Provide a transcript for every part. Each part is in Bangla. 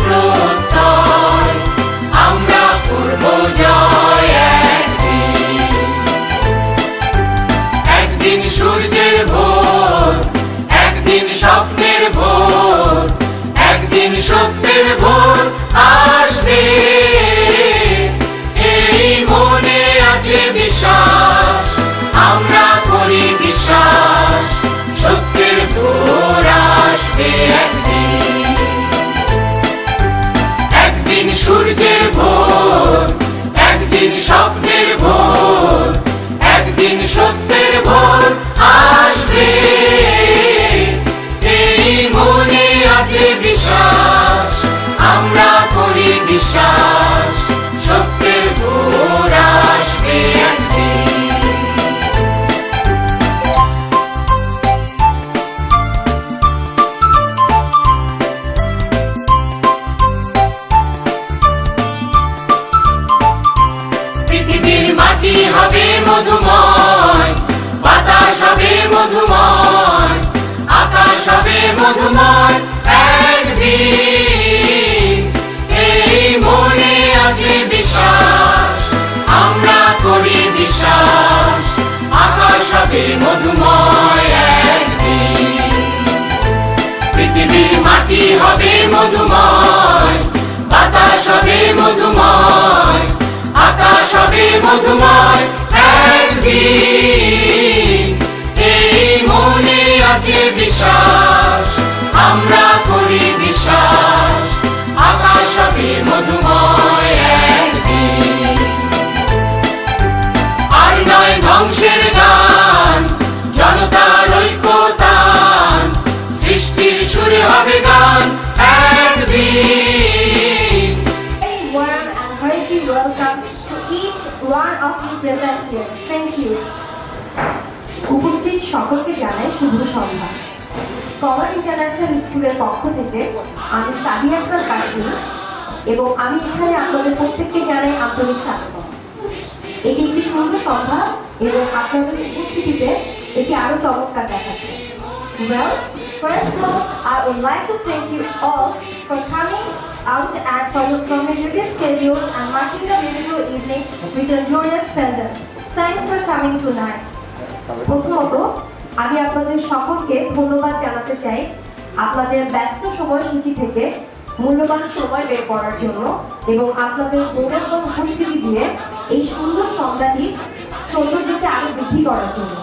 প্রত্যয় আমরা করব জয় একদিন সূর্যের ভোর একদিন স্বপ্নের ভোর একদিন সত্যের ভোর আসবে এই মনে আছে বিশ্বাস আমরা করি বিশ্বাস সত্যের ভোর আসবে একদিন সূর্যের ভোর একদিন স্বপ্নের ভোর একদিন সত্যের ভোর আসবে এই মনে আছে বিশ্বাস আমরা করি বিশ্বাস সত্যের ভোর আসবে পৃথিবীর মাটি হবে মধুময় বাতাস হবে মধুময় আকাশ হবে মধুময় একদিন এই মনে আছে বিশ্বাস আমরা করি বিশ্বাস আকাশ হবে মধুময় একদিন পৃথিবীর মাটি হবে মধুময় বাতাস হবে মধুময় আকাশ হবে মধুময় একদিন এই মনে আছে বিশ্বাস আমরা করি বিশ্বাস আকাশ হবে মধুময় একদিন আর নয় ধ্বংসের গান জনতার ঐক্যতান সৃষ্টির সুরে হবে গান একদিন Warm and hearty welcome to each one of you present here. Thank you. উপস্থিত সকলকে জানাই শুভ সন্ধ্যা। স্কলার ইন্টারন্যাশনাল স্কুলের পক্ষ থেকে আমি সাদিয়া খান কাশ্মীর এবং আমি এখানে আপনাদের প্রত্যেককে জানাই আন্তরিক স্বাগত। এটি একটি সুন্দর সন্ধ্যা এবং আপনাদের উপস্থিতিতে এটি আরো চমৎকার দেখাচ্ছে। Well, first most, I would like to thank you all for coming out and from your busy schedules and marking the beautiful evening with your glorious presence. Thanks for coming tonight. প্রথমত আমি আপনাদের সকলকে ধন্যবাদ জানাতে চাই আপনাদের ব্যস্ত সময়সূচি থেকে মূল্যবান সময় বের করার জন্য এবং আপনাদের গৌরবময় উপস্থিতি দিয়ে এই সুন্দর সন্ধ্যাটির সৌন্দর্যকে আরো বৃদ্ধি করার জন্য।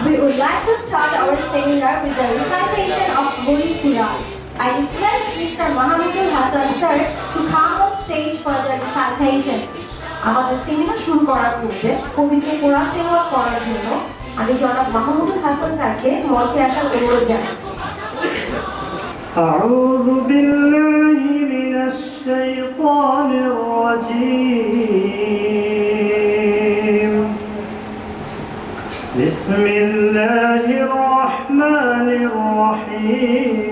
We would like to start our seminar with the recitation of Holy Quran. I request Mr. Mahamudul Hassan sir to come on stage for the recitation. আমাদের সেমিনার শুরু করার পূর্বে পবিত্র কোরআন তেলাওয়াত করার জন্য আমি জনাব মাহমুদুল হাসান স্যারকে মঞ্চে আসার অনুরোধ জানাচ্ছি। أعوذ بالله من الشيطان الرجيم بسم الله الرحمن الرحيم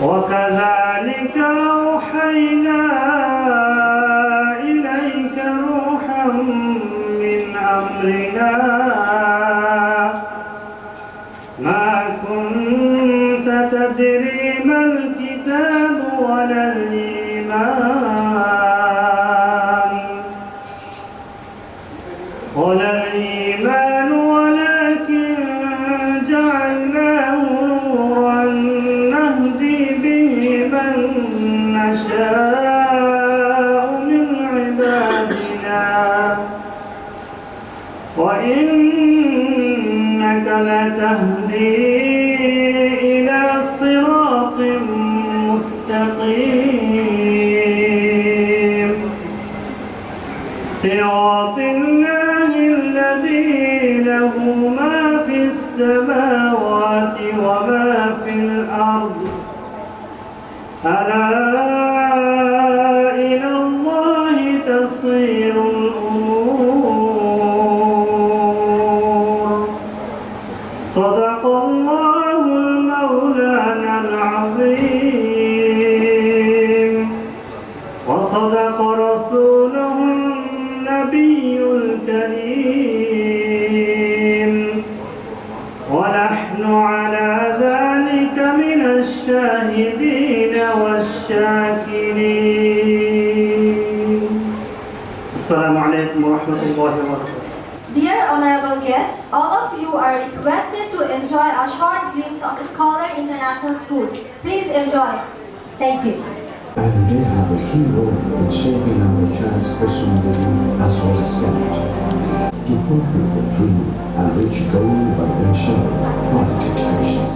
وكذلك أوحينا إليك روحا من أمرنا ما كنت تدري ما الكتاب ولا الإيمان ولكن جعلناه نورا نهدي به من نشاء من عبادنا وإنك لتهدي إلى صراط مستقيم صراط الله الذي له ما في السماوات وما في الأرض ألا إلى الله تصير الأمور صدق الله المولانا العظيم وصدق رسوله النبي الكريم ونحن على الشاهدين والشاكرين. السلام عليكم ورحمة الله وبركاته. Dear honorable guests, all of you are requested to enjoy a short glimpse of Scholar International School. Please enjoy. Thank you. And they have a key role in shaping our child's personality as well as character. To fulfill their dream and reach a goal by ensuring quality educations.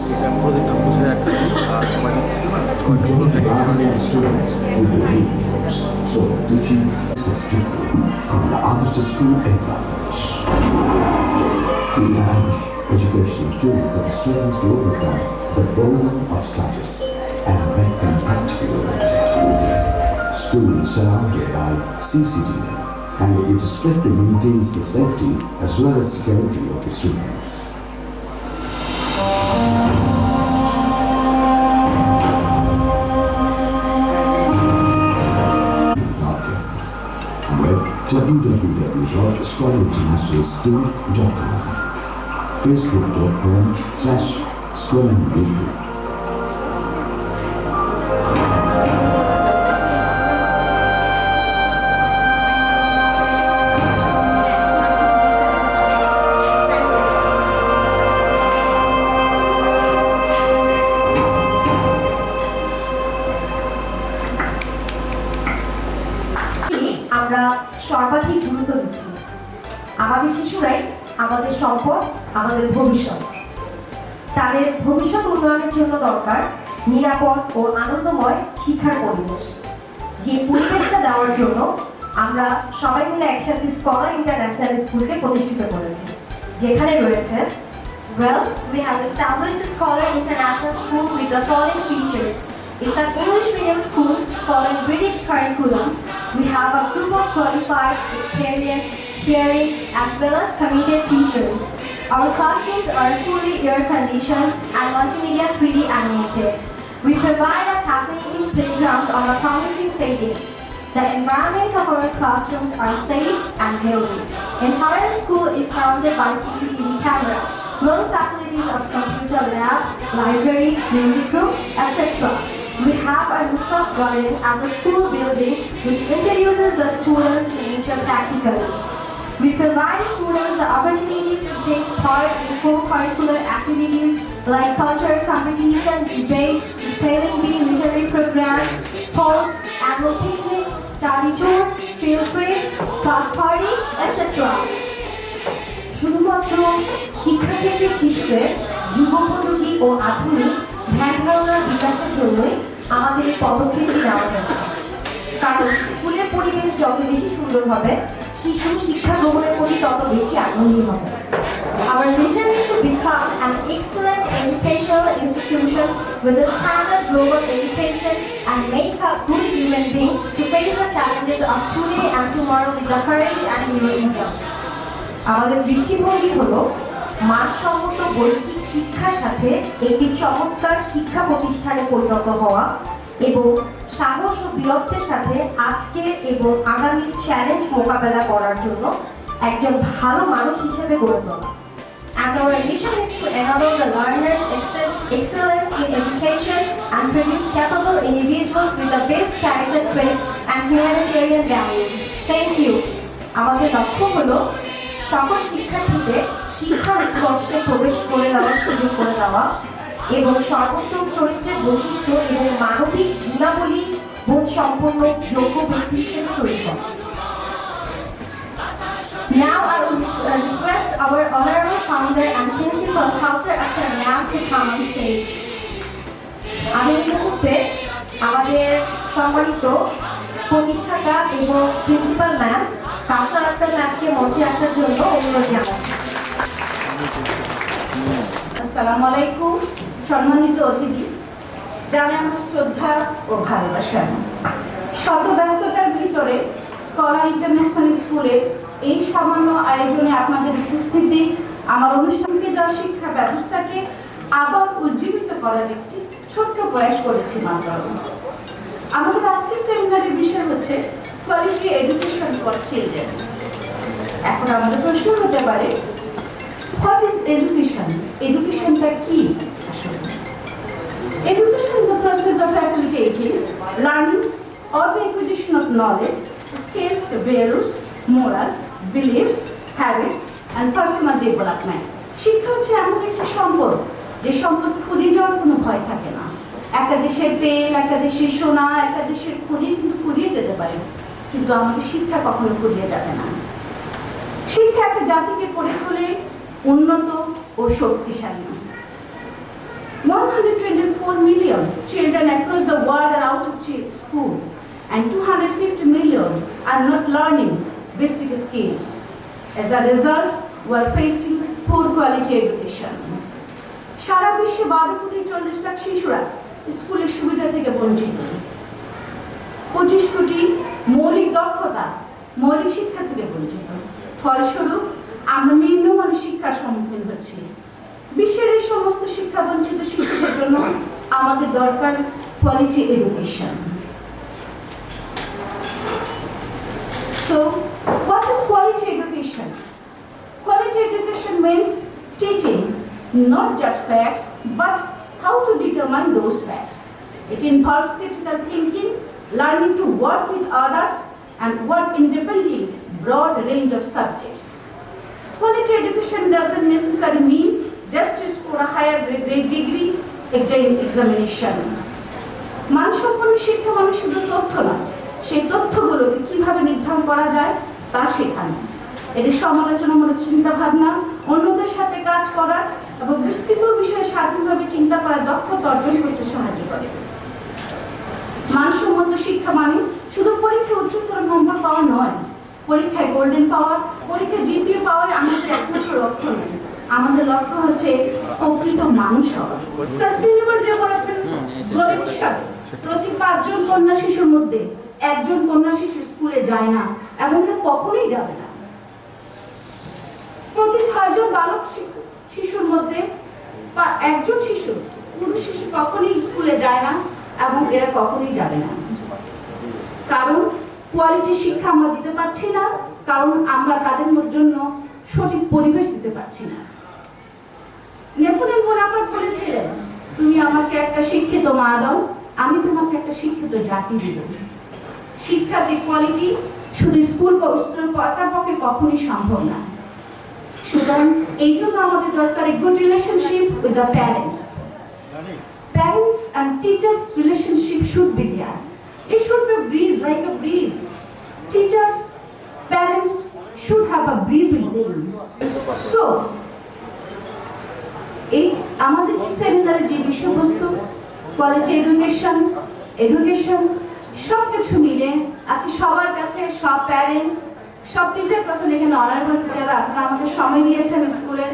We join together the students with the heavy works so that teaching is different from the other school in Bangladesh. We lavish educational tools for the students to overcome the burden of studies and make them practically oriented. School is surrounded by CCTV and it strictly maintains the safety as well as security of the students. Web www.scholarinternationalschool.com, facebook.com/scholarreview. আমরা সর্বাধিক গুরুত্ব দিচ্ছি। আমাদের শিশুরাই আমাদের সম্পদ, আমাদের ভবিষ্যৎ। তাদের ভবিষ্যৎ উন্নয়নের জন্য দরকার নিরাপদ ও আনন্দময় শিক্ষার পরিবেশ। যে পরিবেশটা দেওয়ার জন্য আমরা সবাই মিলে একসাথে স্কলার ইন্টারন্যাশনাল স্কুলকে প্রতিষ্ঠিত করেছি, যেখানে রয়েছে Well, we have established Scholar International School with the following features. It's an English medium school following British curriculum. We have a group of qualified, experienced, caring, as well as committed teachers. Our classrooms are fully air-conditioned and multimedia 3D animated. We provide a fascinating playground on a promising setting. The environment of our classrooms are safe and healthy. Entire school is surrounded by CCTV camera, well facilities of computer lab, library, music room, etc. We have a rooftop garden at the school building which introduces the students to nature practically. We provide students the opportunities to take part in co-curricular activities like cultural competition, debate, spelling bee, literary programs, sports, annual picnic, study tour, field trips, class party, etc. শুধুমাত্র শিক্ষাক্ষেত্রে শিশুদের যুগোপযোগী ও আধুনিক ধ্যান ধারণার বিকাশের জন্যই আমাদের এই পদক্ষেপটি নেওয়া হয়েছে। কারণ স্কুলের পরিবেশ যত বেশি সুন্দর হবে, শিশু শিক্ষা গ্রহণের প্রতি তত বেশি আগ্রহী হবে। Our vision is to become an excellent educational institution with a standard global education and make a good human being to face the challenges of today and tomorrow with the courage and heroism. আমাদের দৃষ্টিভঙ্গি হলো মানসম্মত বৈশ্বিক শিক্ষার সাথে একটি চমৎকার শিক্ষা প্রতিষ্ঠানে পরিণত হওয়া এবং সাহস ও বীরত্বের সাথে আজকের এবং আগামী চ্যালেঞ্জ মোকাবেলা করার জন্য একজন ভালো মানুষ হিসেবে গড়ে তোলা। And our mission is to enable the learners' excellence in education and produce capable individuals with the best character traits and humanitarian values. Thank you. আমাদের লক্ষ্য হলো সকল শিক্ষার্থীকে শিক্ষা উৎকর্ষে প্রবেশ করে দেওয়ার সুযোগ করে দেওয়া এবং সর্বোত্তম চরিত্রের বৈশিষ্ট্য এবং মানবিক গুণাবলী বোধ সম্পন্ন যোগ্য ব্যক্তি হিসেবে তৈরি করা। Now I would request our honorable founder and principal, Kausar Akhtar Ma'am, to come on stage. আমি এই মুহূর্তে আমাদের সম্মানিত প্রতিষ্ঠাতা এবং প্রিন্সিপাল ম্যাম কাউসার আক্তার ম্যামকে মঞ্চে আসার জন্য অনুরোধ জানাচ্ছি। আসসালামু আলাইকুম, সম্মানিত অতিথি, জানাই আমার শ্রদ্ধা ও ভালোবাসা। শত ব্যস্ততার ভিতরে স্কলার ইন্টারন্যাশনাল স্কুলের এই সামান্য আয়োজনে আপনাদের উপস্থিতি আমার অনুষ্ঠানকে যাওয়া শিক্ষা ব্যবস্থাকে আবার উজ্জীবিত করার একটি ছোট্ট প্রয়াস করেছি মাত্র। আমাদের আজকের সেমিনারের বিষয় হচ্ছে কোয়ালিটি এডুকেশন ফর চিলড্রেন। এখন আমাদের প্রশ্ন হতে পারে, হোয়াট ইজ এডুকেশন? এডুকেশনটা কি আসলে? Education is of facilitating learning or the acquisition of knowledge, skills, values, morals, beliefs, habits, and personal development. শিক্ষা হচ্ছে এমন একটি সম্পদ যে সম্পদ ফুরিয়ে যাওয়ার কোনো ভয় থাকে না। একটা দেশের তেল, একটা দেশের সোনা, একটা দেশের খনি কিন্তু ফুরিয়ে যেতে পারে, কিন্তু আমাদের শিক্ষা কখনো ফুরিয়ে যাবে না। শিক্ষা একটা জাতিকে করে তোলে উন্নত ও শক্তিশালী। 124 million children across the world are out of school, and 250 million are not learning basic skills. As a result, we are facing poor quality education. সারা বিশ্বে 12 কোটি 40 লাখ শিশুরা স্কুলের সুবিধা থেকে বঞ্চিত। 25 কোটি মৌলিক দক্ষতা, মৌলিক শিক্ষা থেকে বঞ্চিত। ফলস্বরূপ আমরা নিম্নমানের শিক্ষার সম্মুখীন হচ্ছি। বিশ্বের এই সমস্ত শিক্ষা বঞ্চিত শিশুদের জন্য আমাদের দরকার quality education. So, what is quality education? Quality education means teaching not just facts, but how to determine those facts. It involves critical thinking, learning to work with others, and work independently, broad range of subjects. Quality education doesn't necessarily mean just to score a higher grade degree examination. মানসম্পন্ন শিক্ষা মানে শুধু তথ্য নয়, সেই তথ্যগুলোকে কিভাবে নির্ধারণ করা যায় তা শেখানো। এটি সমালোচনামূলক চিন্তা ভাবনা, অন্যদের সাথে কাজ করা এবং বিস্তৃত বিষয়ে স্বাধীনভাবে চিন্তা করার দক্ষতা অর্জন করতে সাহায্য করে। মানসম্মত শিক্ষা মানে শুধু পরীক্ষায় উচ্চতর নম্বর পাওয়া নয়, পরীক্ষায় গোল্ডেন পাওয়া, পরীক্ষায় জিপিএ পাওয়াই আমাদের একমাত্র লক্ষ্য নয়। আমাদের লক্ষ্য হচ্ছে প্রকৃত মানুষ হওয়া। সাস্টেইনেবল ডেভেলপমেন্ট গোল মিশন প্রতি 5 জন কন্যা শিশুর মধ্যে 1 জন কন্যা শিশু স্কুলে যায় না, এমনটা কখনোই যাবে না। প্রতি 6 জন বালক শিশুর মধ্যে 1 জন শিশু, পুরুষ শিশু কখনোই স্কুলে যায় না এবং এরা কখনোই যাবে না। কারণ কোয়ালিটি শিক্ষা আমরা দিতে পারছি না, কারণ আমরা তাদের জন্য সঠিক পরিবেশ দিতে পারছি না। নেপোলিয়ন বোনাপার্ট বলেছিলেন, তুমি আমাকে একটা শিক্ষিত মা দাও, আমি তোমাকে একটা শিক্ষিত জাতি দিব। শিক্ষার যে কোয়ালিটি শুধু স্কুল পড়ার পক্ষে কখনোই সম্ভব না। সুতরাং এই জন্য আমাদের দরকার good relationship with the parents. Parents and teachers relationship should be there. It should be a breeze, like a breeze. Teachers, parents should have a breeze with them. So, এই আমাদের সেমিনারের যে বিষয়বস্তু কোয়ালিটি এডুকেশন সবকিছু মিলে আজকে সবার কাছে সব প্যারেন্টস, সব টিচার্স আছেন এখানে, অনারেবল টিচাররা, আপনারা আমাদের সময় দিয়েছেন স্কুলের,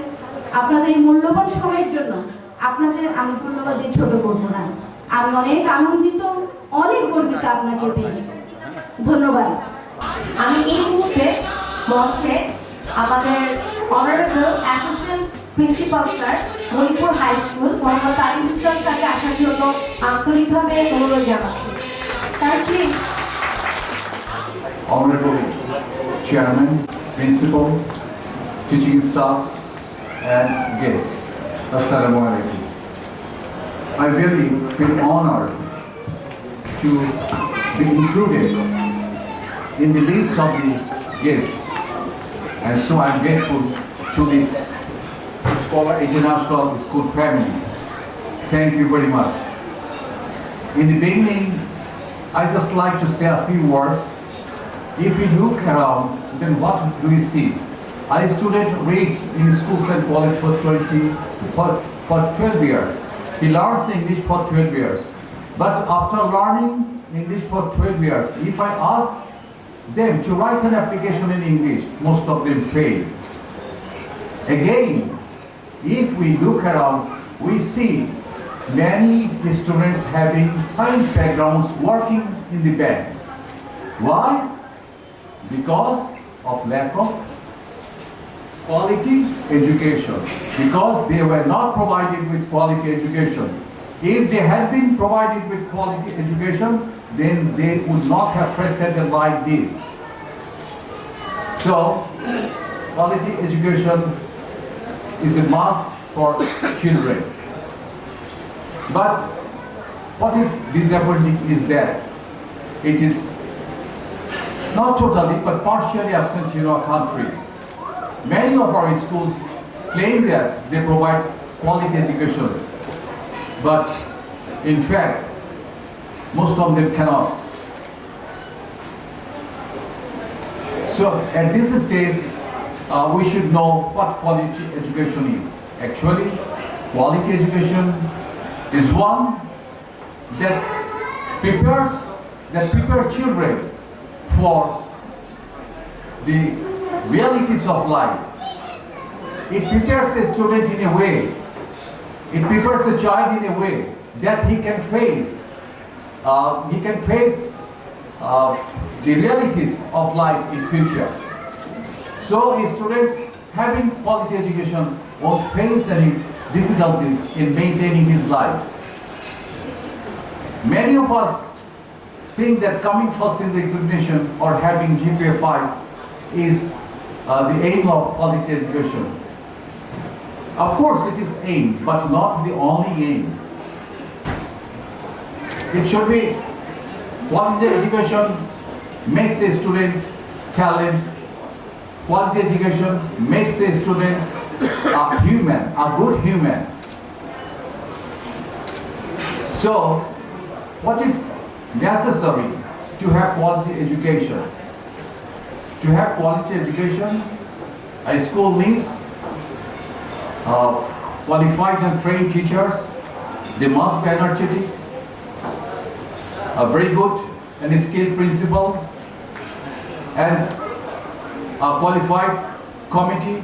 আপনাদের এই মূল্যবান সময়ের জন্য আপনাদের আমি ধন্যবাদ দিয়ে ছোট করবো না। আমি অনেক আনন্দিত, অনেক গর্বিত আপনাকে পেয়ে। ধন্যবাদ। আমি এই মুহূর্তে মঞ্চে আমাদের honourable assistant principal sir Manipur high school Mohammad Talim Islam স্যারকে আসার জন্য আন্তরিকভাবে অনুরোধ জানাচ্ছি। Sir please. Honorable Chairman, Principal, teaching staff, and guests, Assalamu alaikum. I really feel honored to be included in the list of the guests, and so I'm grateful to this Scholar International School family. Thank you very much. In the beginning, I just like to say a few words. If we look around, then what do we see? A student reads in schools and college for 12 years. He learns English for 12 years. But after learning English for 12 years, if I ask them to write an application in English, most of them fail. Again, if we look around, we see many students having science backgrounds working in the banks. Why? Because of lack of quality education. Because they were not provided with quality education. If they had been provided with quality education, then they would not have frustrated like this. So, quality education is a must for children. But what is disappointing is that it is not totally but partially absent in our country. Many of our schools claim that they provide quality educations, but in fact, most of them cannot. So at this stage, we should know what quality education is. Actually, quality education is one that prepares children for the realities of life. It prepares a student in a way, it prepares a child in a way that he can face the realities of life in future. So a student having quality education won't face any difficulties in maintaining his life. Many of us think that coming first in the examination or having GPA 5 is the aim of quality education. Of course it is aim, but not the only aim. It should be quality education makes a student talent. Quality education makes a student a human, a good human. So, what is necessary to have quality education? To have quality education, a school needs qualified and trained teachers. They must be energetic, a very good and skilled principal, and a qualified committee,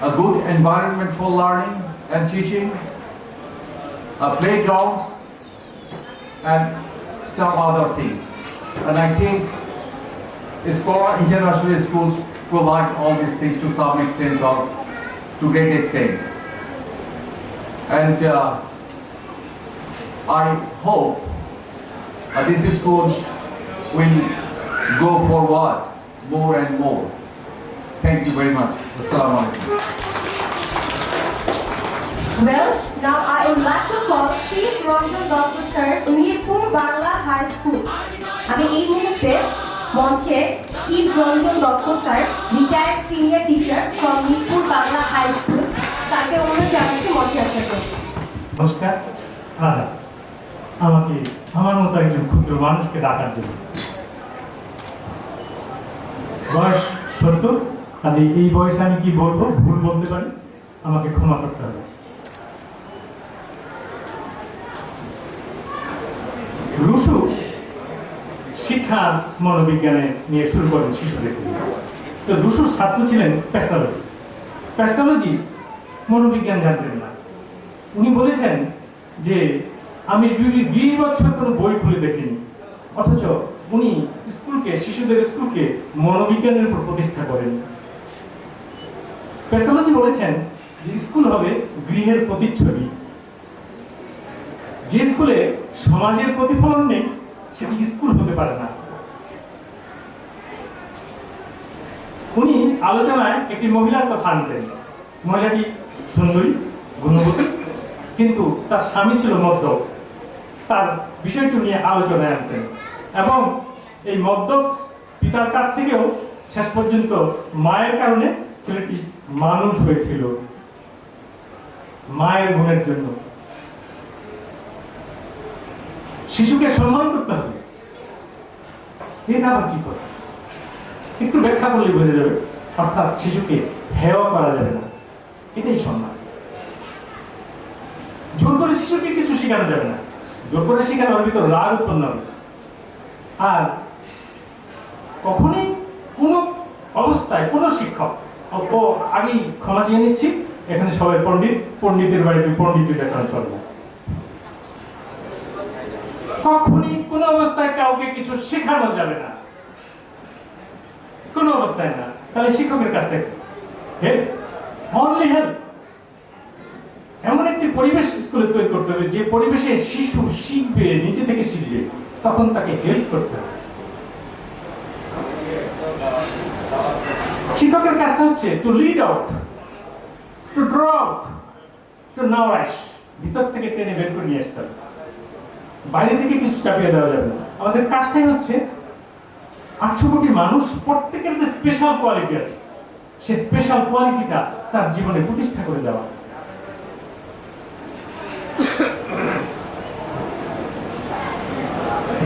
a good environment for learning and teaching, a playgrounds, and some other things. And I think Scholar international schools provide all these things to some extent or to great extent. And I hope this school will go forward more and more. Thank you very much. Assalamu alaikum. Well, now I would like to call Chief Ranjan Dr. Sir, Mirpur Bangla High School. আমি এই মুহূর্তে মঞ্চে Shib Ranjan Dutta sir, retired senior teacher from Mirpur Bangla high school, স্যারকে অনুরোধ জানাচ্ছি মঞ্চে আসার জন্য। নমস্কার, আদাব। আমাকে আমার মতো একজন ক্ষুদ্র মানুষকে ডাকার জন্য। বয়স 70, কাজে এই বয়সে আমি কি বলবো, ভুল বলতে পারি, আমাকে ক্ষমা করতে হবে। রুশু শিক্ষা মনোবিজ্ঞানে নিয়ে শুরু করেন শিশুদের। তো রুশুর ছাত্র ছিলেন প্যাস্ট্রোলজি। প্যাস্ট্রোলজি মনোবিজ্ঞান জানতেন না। উনি বলেছেন যে আমি 20 বছর কোনো বই খুলে দেখিনি, অথচ উনি স্কুলকে, শিশুদের স্কুলকে মনোবিজ্ঞানের উপর প্রতিষ্ঠা করেন। প্যাস্ট্রোলজি বলেছেন যে স্কুল হবে গৃহের প্রতিচ্ছবি। যে স্কুলে সমাজের প্রতিফলন নেই সেটি স্কুল হতে পারে না। উনি আলোচনায় একটি মহিলার কথা আনতেন। মহিলাটি সুন্দরী, গুণবতী, কিন্তু তার স্বামী ছিল মদ্যপ। তার বিষয়টি নিয়ে আলোচনায় আনতেন এবং এই মদ্যপ পিতার কাছ থেকেও শেষ পর্যন্ত মায়ের কারণে ছেলেটি মানুষ হয়েছিল, মায়ের গুণের জন্য। শিশুকে সম্মান করতে হবে, এটা আবার কি করে একটু ব্যাখ্যা করলে বোঝা যাবে। অর্থাৎ শিশুকে হেয় করা যাবে না, এটাই সম্মান। জোর করে শিশুকে কিছু শেখানো যাবে না, জোর করে শেখানো ওর ভিতর রাগ উৎপন্ন হবে। আর কখনোই কোনো অবস্থায় কোনো শিক্ষক, ও আগেই ক্ষমা চেয়ে নিচ্ছি, এখানে সবাই পণ্ডিত, পণ্ডিতের বাড়িতে পণ্ডিত দেখানো চলবে। কখনই কোনো অবস্থায় কাউকে কিছু শেখানো যাবে না, কোনো অবস্থায় না। তাহলে শিক্ষকের কাজটা হেল্প, অনলি হেল্প। এমন একটি পরিবেশ স্কুলে তৈরি করতে হবে যে পরিবেশে শিশু শিখবে, নিচে থেকে শিখবে, তখন তাকে হেল্প করতে হবে। শিক্ষকের কাজটা হচ্ছে to lead out, to draw out, to nourish, ভিতর থেকে টেনে বের করে নিয়ে আসতে হবে। বাইরে থেকে কিছু চাপিয়ে দেওয়া যাবে না। আমাদের কাজটাই হচ্ছে 800 কোটি মানুষ, প্রত্যেকের যে স্পেশাল কোয়ালিটি আছে, সে স্পেশাল কোয়ালিটিটা তার জীবনে প্রতিষ্ঠা করে দেওয়া।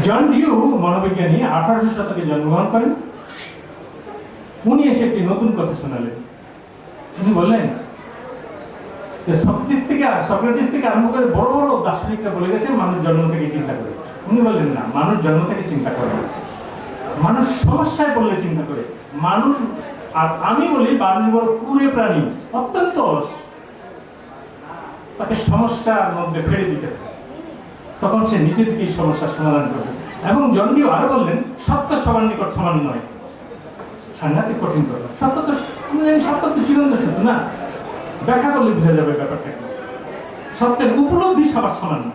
জন ডিউ মনোবিজ্ঞানী 1800 শতকে জন্মগ্রহণ করেন। উনি এসে একটি নতুন কথা শোনালেন। উনি বললেন যে সক্রেটিস থেকে আরম্ভ করে বড় বড় দার্শনিকরা বলে গেছেন মানুষ জন্ম থেকে চিন্তা করে। উনি বললেন না, মানুষ জন্ম থেকে চিন্তা করে না, মানুষ সমস্যায় পড়লে চিন্তা করে। মানুষ, আর আমি বলি মানুষ বড় কুড়ে প্রাণী, অত্যন্ত অলস, তাকে সমস্যার মধ্যে ফেলে দিতে হবে, তখন সে নিজে থেকেই সমস্যার সমাধান করবে। এবং জন ডিউ আরো বললেন সত্য সবার নিকট সমান নয়। সাংঘাতিক কঠিন কথা। সত্য তো চিরন্তন সত্য না, ব্যাখ্যা করলে বোঝা যাবে ব্যাপারটা। সত্যের উপলব্ধি সবার সমান না,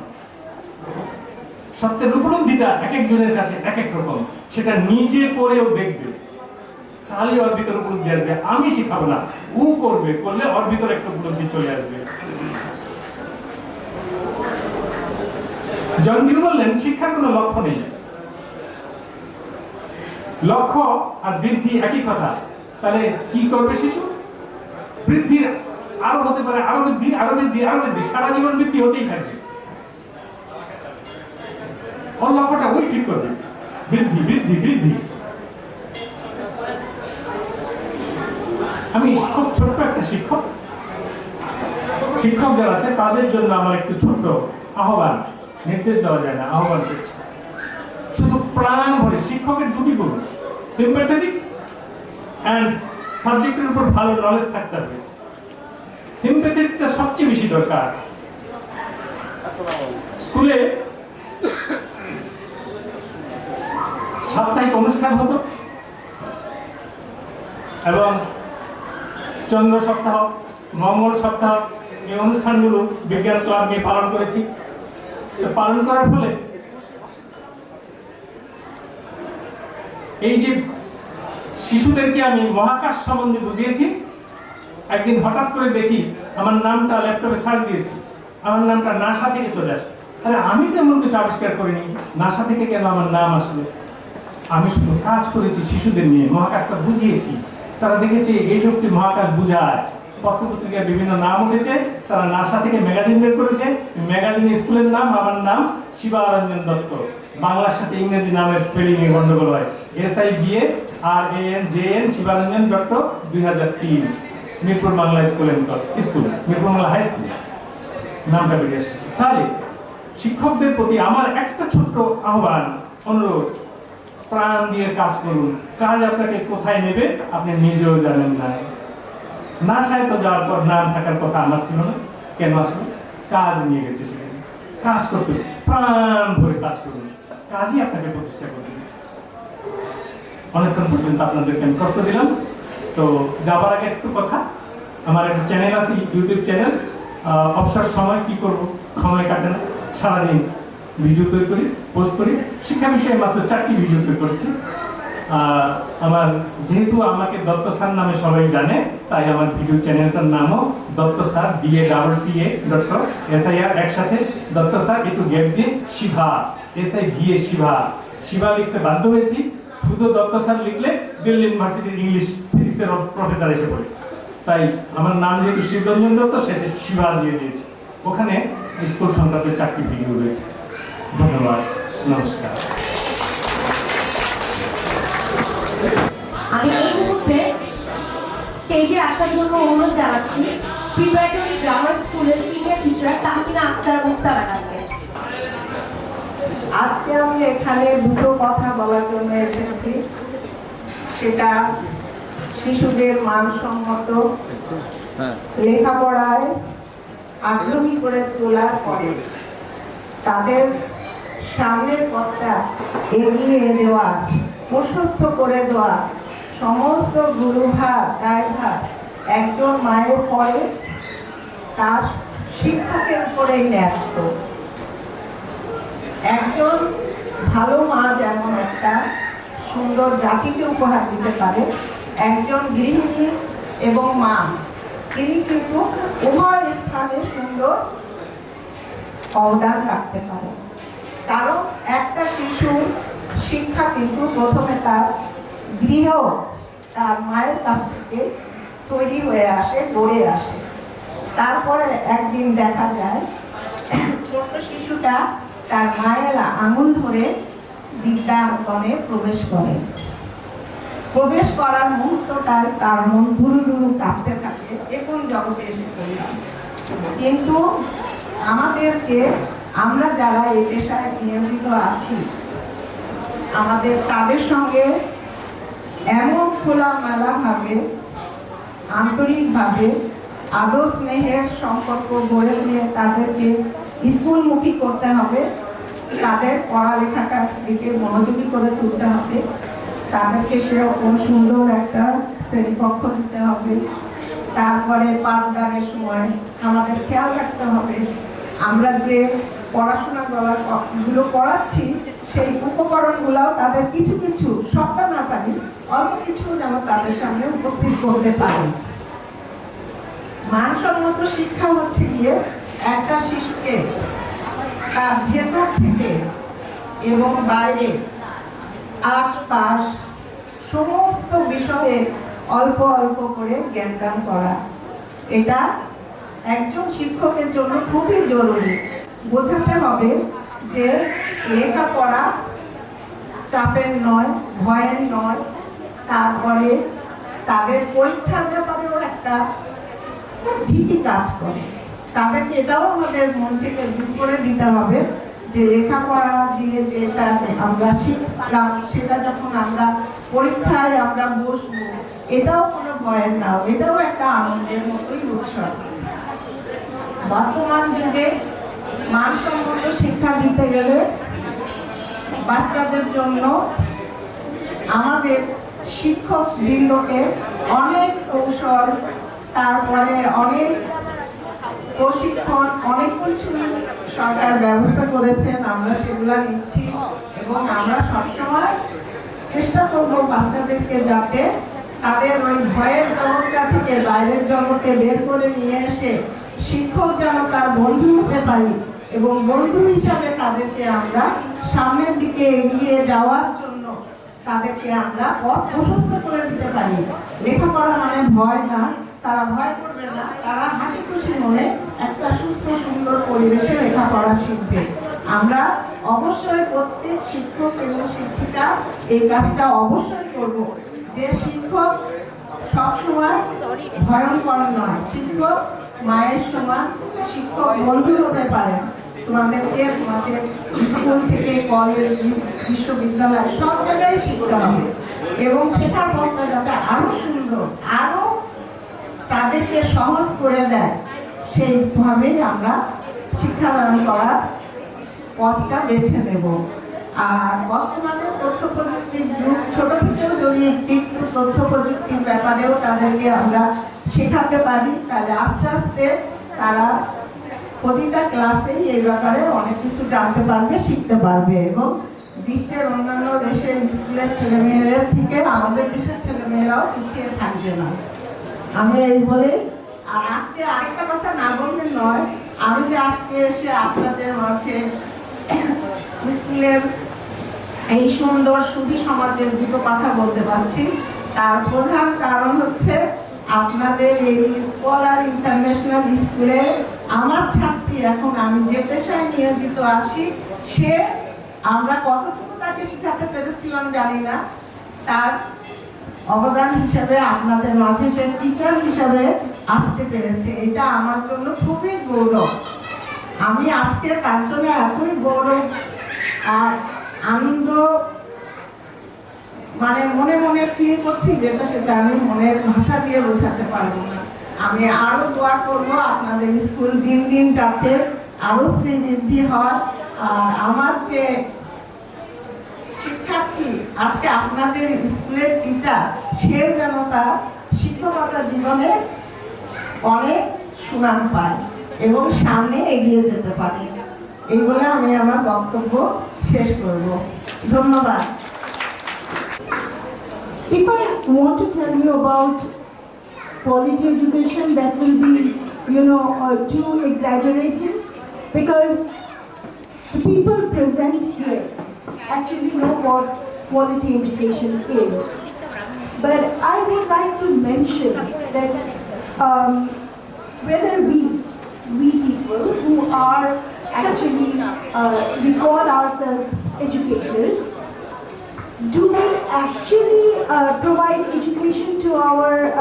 সত্যের উপলব্ধিটা এক একজনের কাছে এক এক রকম। সেটা নিজে করেও দেখবে, তাহলে ওর ভিতর উপলব্ধি আসবে। আমি শিখাবো না, ও করবে, করলে ওর ভিতর একটা উপলব্ধি চলে আসবে। জন ডিউ বললেন শিক্ষার কোনো লক্ষ্য নেই। লক্ষ্য আর বৃদ্ধি একই কথা। তাহলে কি করবে শিশু? বৃদ্ধির আরো হতে পারে, আরো বৃদ্ধি, আরো বৃদ্ধি, আরো বৃদ্ধি, সারা জীবন বৃদ্ধি হতেই থাকবে। ওর লক্ষ্যটা ওই ঠিক করবে, বৃদ্ধি বৃদ্ধি বৃদ্ধি। আমি খুব ছোট্ট একটা শিক্ষক যারা আছে তাদের জন্য আমার একটু ছোট্ট আহ্বান, নির্দেশ দেওয়া যায় না, আহ্বান করছি। শুধু প্রাণ ভরে শিক্ষকের দুটি গুণ, সিম্প্যাথেটিক এন্ড সাবজেক্টের উপর ভালো নলেজ থাকতে হবে। সিম্প্যাথেটিকটা সবচেয়ে বেশি দরকার। স্কুলে সাপ্তাহিক অনুষ্ঠান হতো এবং চন্দ্র সপ্তাহ, মঙ্গল সপ্তাহ, এই অনুষ্ঠানগুলো বিজ্ঞান ক্লাব নিয়ে পালন করেছি। পালন করার ফলে এই যে শিশুদেরকে আমি মহাকাশ সম্বন্ধে বুঝিয়েছি, একদিন হঠাৎ করে দেখি আমার নামটা ল্যাপটপে সার্চ দিয়েছি, আমার নামটা নাসা থেকে চলে আসে। তাহলে আমি তেমন কিছু আবিষ্কার করিনি, নাসা থেকে কেন আমার নাম আসলো? আমি শুধু কাজ করেছি শিশুদের নিয়ে, মহাকাশটা বুঝিয়েছি। তারা দেখেছে এই লোকটি মহাকাশ বুঝায়। পত্রপত্রিকায় বিভিন্ন নাম উঠেছে, তারা নাসা থেকে ম্যাগাজিন বের করেছে। ম্যাগাজিনে স্কুলের নাম, আমার নাম শিবারঞ্জন দত্ত। বাংলার সাথে ইংরেজি নামের স্পেলিং এ গন্ডগোল হয়। SIBARANJN Shibaranjan Dutta 2003 Mirpur Bangla school, Mirpur Bangla high school নামটা বেরিয়ে আসছে। তাহলে শিক্ষকদের প্রতি আমার একটা ছোট্ট আহ্বান, অনুরোধ, প্রাণ দিয়ে কাজ করুন। কাজ আপনাকে কোথায় নেবে আপনি নিজেও জানেন না। নাসায় তো যাওয়ার পর নাম থাকার কথা আমার ছিল না, কেন আসলো? কাজ নিয়ে গেছে সেখানে। কাজ করতে প্রাণ ভরে কাজ করুন, কাজই আপনাকে প্রতিষ্ঠা করবে। অনেকক্ষণ পর্যন্ত আপনাদেরকে আমি কষ্ট দিলাম। তো যাবার আগে একটু কথা, আমার একটা চ্যানেল আছে, ইউটিউব চ্যানেল। অবসর সময় কি করব, সময় কাটে না, সারাদিন ভিডিও তৈরি করি, পোস্ট করি। শিক্ষা বিষয়ে মাত্র 4টি ভিডিও তৈরি করেছি। আমার যেহেতু আমাকে দত্ত স্যার নামে সবাই জানে, তাই আমার ভিডিও চ্যানেলটার নামও দত্ত স্যার, DATTA.SIR একসাথে, দত্ত স্যার একটু গ্যাপ দিয়ে শিভা, SIVA শিভা। শিভা লিখতে বাধ্য হয়েছি, শুধু দত্ত স্যার লিখলে দিল্লি ইউনিভার্সিটির ইংলিশ ফিজিক্সের প্রফেসর এসে পড়ে। তাই আমার নাম যেহেতু শিবরঞ্জন দত্ত, শেষে শিভা দিয়ে দিয়েছি। ওখানে স্কুল সংক্রান্ত 4টি ভিডিও রয়েছে। ধন্যবাদ, নমস্কার। আমি এই মুহূর্তে স্টেজে আসার জন্য অনুরোধ জানাচ্ছি প্রিপারেটরি গ্রামার স্কুলের সিনিয়র টিচার তাহমিনা আক্তার মুক্তা ম্যাডামকে। আজকে আমি এখানে দুটো কথা বলার জন্য এসেছি। সেটা শিশুদের মানসম্মত লেখাপড়ায় আগ্রহী করে তোলার পরে তাদের সামনের পথটা এগিয়ে দেওয়া, প্রশস্ত করে দেওয়া সমস্ত গুরুভার, দায়ভার একজন মায়ের পরে তার শিক্ষকের উপরেই ন্যস্ত। একজন ভালো মা যেমন একটা সুন্দর জাতিকে উপহার দিতে পারে, একজন গৃহিণী এবং মা তিনি কিন্তু উভয় স্থানে সুন্দর অবদান রাখতে পারেন। কারণ একটা শিশু শিক্ষা কিন্তু প্রথমে তার গৃহ, তার মায়ের কাছ থেকে তৈরি হয়ে আসে, গড়ে আসে। তারপরে একদিন দেখা যায় ছোট্ট শিশুটা তার মায়ের আঙুল ধরে বিদ্যাঙ্গনে প্রবেশ করে। প্রবেশ করার মুহূর্তটায় তার মন ধুরু ধুরু কাঁপতে থাকে, এখন জগতে এসে পড়লাম। কিন্তু আমাদেরকে, আমরা যারা এই পেশায় নিয়োজিত আছি, আমাদের তাদের সঙ্গে এমন খোলামেলা ভাবে, আন্তরিকভাবে আদর স্নেহের সম্পর্ক গড়ে দিয়ে তাদেরকে স্কুলমুখী করতে হবে, তাদের পড়ালেখাটার দিকে মনোযোগী করে তুলতে হবে, তাদেরকে সেরকম সুন্দর একটা শ্রেণীকক্ষ দিতে হবে। তারপরে পাঠদানের সময় আমাদের খেয়াল রাখতে হবে আমরা যে পড়াশোনাগুলো করাচ্ছি সেই উপকরণগুলোও তাদের কিছু কিছু, সবটা না পারি, অল্প কিছু যেন তাদের সামনে উপস্থিত করতে পারি। মানসম্মত শিক্ষা হচ্ছে গিয়ে একটা শিশুকে তার ভেতর থেকে এবং বাইরে আশপাশ সমস্ত বিষয়ে অল্প অল্প করে জ্ঞানদান করা। এটা একজন শিক্ষকের জন্য খুবই জরুরি। বোঝাতে হবে যে লেখাপড়া চাপের নয়, ভয়ের নয়। তারপরে তাদের পরীক্ষার ব্যাপারেও একটা ভীতি কাজ করে। তাদেরকে এটাও আমাদের মন থেকে দূর করে দিতে হবে যে লেখাপড়া দিয়ে যেটা আমরা শিখলাম সেটা যখন আমরা পরীক্ষায় আমরা বসবো, এটাও কোনো ভয়ের না, এটাও একটা আনন্দের মতোই উৎসব। বর্তমান যুগে মানসম্মত শিক্ষা দিতে গেলে বাচ্চাদের জন্য আমাদের শিক্ষক বৃন্দকে অনেক কৌশল, তারপরে অনেক প্রশিক্ষণ, অনেক কিছু সরকার ব্যবস্থা করেছেন, আমরা সেগুলা নিচ্ছি এবং আমরা সবসময় চেষ্টা করব বাচ্চাদেরকে যাতে তাদের ওই ভয়ের জগৎটা থেকে বাইরের জগতে বের করে নিয়ে এসে শিক্ষক যেন তার বন্ধু হতে পারি এবং বন্ধু হিসাবে তাদেরকে আমরা সামনের দিকে এগিয়ে যাওয়ার জন্য তাদেরকে আমরা পথ প্রশস্ত করে দিতে পারি। লেখাপড়া মানে ভয় না, তারা ভয় করবে না, তারা হাসি খুশি মনে একটা সুস্থ সুন্দর পরিবেশে লেখাপড়া শিখবে। আমরা অবশ্যই প্রত্যেক শিক্ষক এবং শিক্ষিকা এই কাজটা অবশ্যই করব যে শিক্ষক সবসময় ভয়ঙ্কর নয়, শিক্ষক মায়ের সমান, শিক্ষক বন্ধু হতে পারেন। তোমাদেরকে তোমাদের স্কুল থেকে কলেজ, বিশ্ববিদ্যালয় সব জায়গায় শিখতে হবে এবং শেখার পথটা যাতে আরো সুন্দর, আরো তাদেরকে সহজ করে দেয়, সেইভাবেই আমরা শিক্ষাদান করার পথটা বেছে নেব। আর বর্তমানে তথ্য প্রযুক্তির যুগ, ছোট থেকেও যদি একটু তথ্য প্রযুক্তির ব্যাপারেও তাদেরকে আমরা শেখাতে পারি, তাহলে আস্তে আস্তে তারা প্রতিটা ক্লাসেই এই ব্যাপারে অনেক কিছু জানতে পারবে, শিখতে পারবে এবং বিশ্বের অন্যান্য দেশের স্কুলের ছেলেমেয়েদের থেকে আমাদের দেশের ছেলেমেয়েরাও পিছিয়ে থাকবে না। আমি এই বলে, আর আজকে আরেকটা কথা না বললে নয়, আমি যে আজকে এসে আপনাদের মাঝে স্কুলের এই সুন্দর সুধী সমাজের দুটো কথা বলতে পারছি, তার প্রধান কারণ হচ্ছে আপনাদের এই স্কলার ইন্টারন্যাশনাল স্কুলে আমার ছাত্রী, এখন আমি যে পেশায় নিয়োজিত আছি, সে আমরা কতটুকু তাকে শেখাতে পেরেছিলাম জানি না, তার অবদান হিসেবে আপনাদের মাঝে সে টিচার হিসেবে আসতে পেরেছে। এটা আমার জন্য খুবই গৌরব। আমি আজকে তার জন্য এতই গৌরব আর আনন্দ মানে মনে মনে ফিল করছি, যেটা সেটা আমি মনের ভাষা দিয়ে বোঝাতে পারবো না। আমি আরো দোয়া করবো আপনাদের স্কুল দিন দিন যাতে আরো শ্রীবৃদ্ধি হয়। আর আমার যে শিক্ষার্থী আজকে আপনাদের স্কুলের টিচার, সে যেন তার শিক্ষকতা জীবনে অনেক সুনাম পায় এবং সামনে এগিয়ে যেতে পারে। এই বলে আমি আমার বক্তব্য শেষ করব। ধন্যবাদ। If I want to tell you about quality education, that will be, too exaggerated, because the people present here actually know what quality education is. But I would like to mention that whether we people who are actually, we call ourselves educators, do we actually provide education to our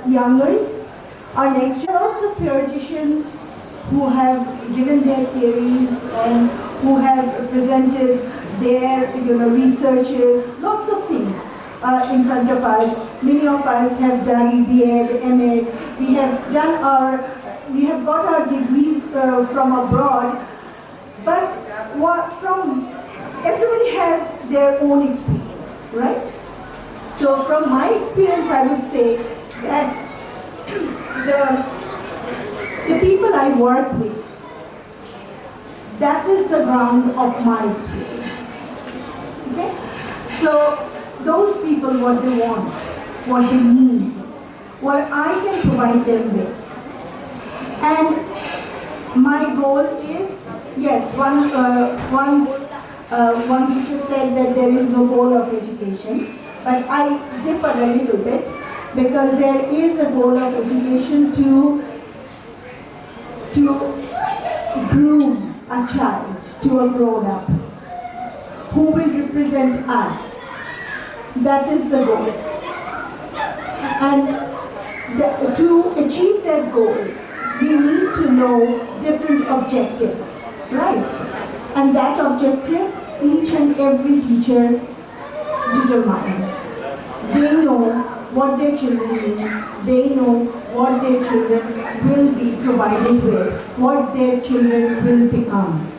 youngers, our next? Lots of theoreticians who have given their theories and who have presented their researches, lots of things in front of us. Many of us have done B.Ed, M.Ed. We have got our degrees from abroad, but everybody has their own experience, right? So from my experience, I would say that the people I work with, that is the ground of my experience. Okay? So those people, what they want, what they need, what I can provide them with. And my goal is, yes, once one teacher said that there is no goal of education, but I differ a little bit, because there is a goal of education to groom a child to a grown-up who will represent us. That is the goal. And to achieve that goal, we need to know different objectives, right? And that objective, each and every teacher determine. They know what their children need. They know what their children will be provided with, what their children will become.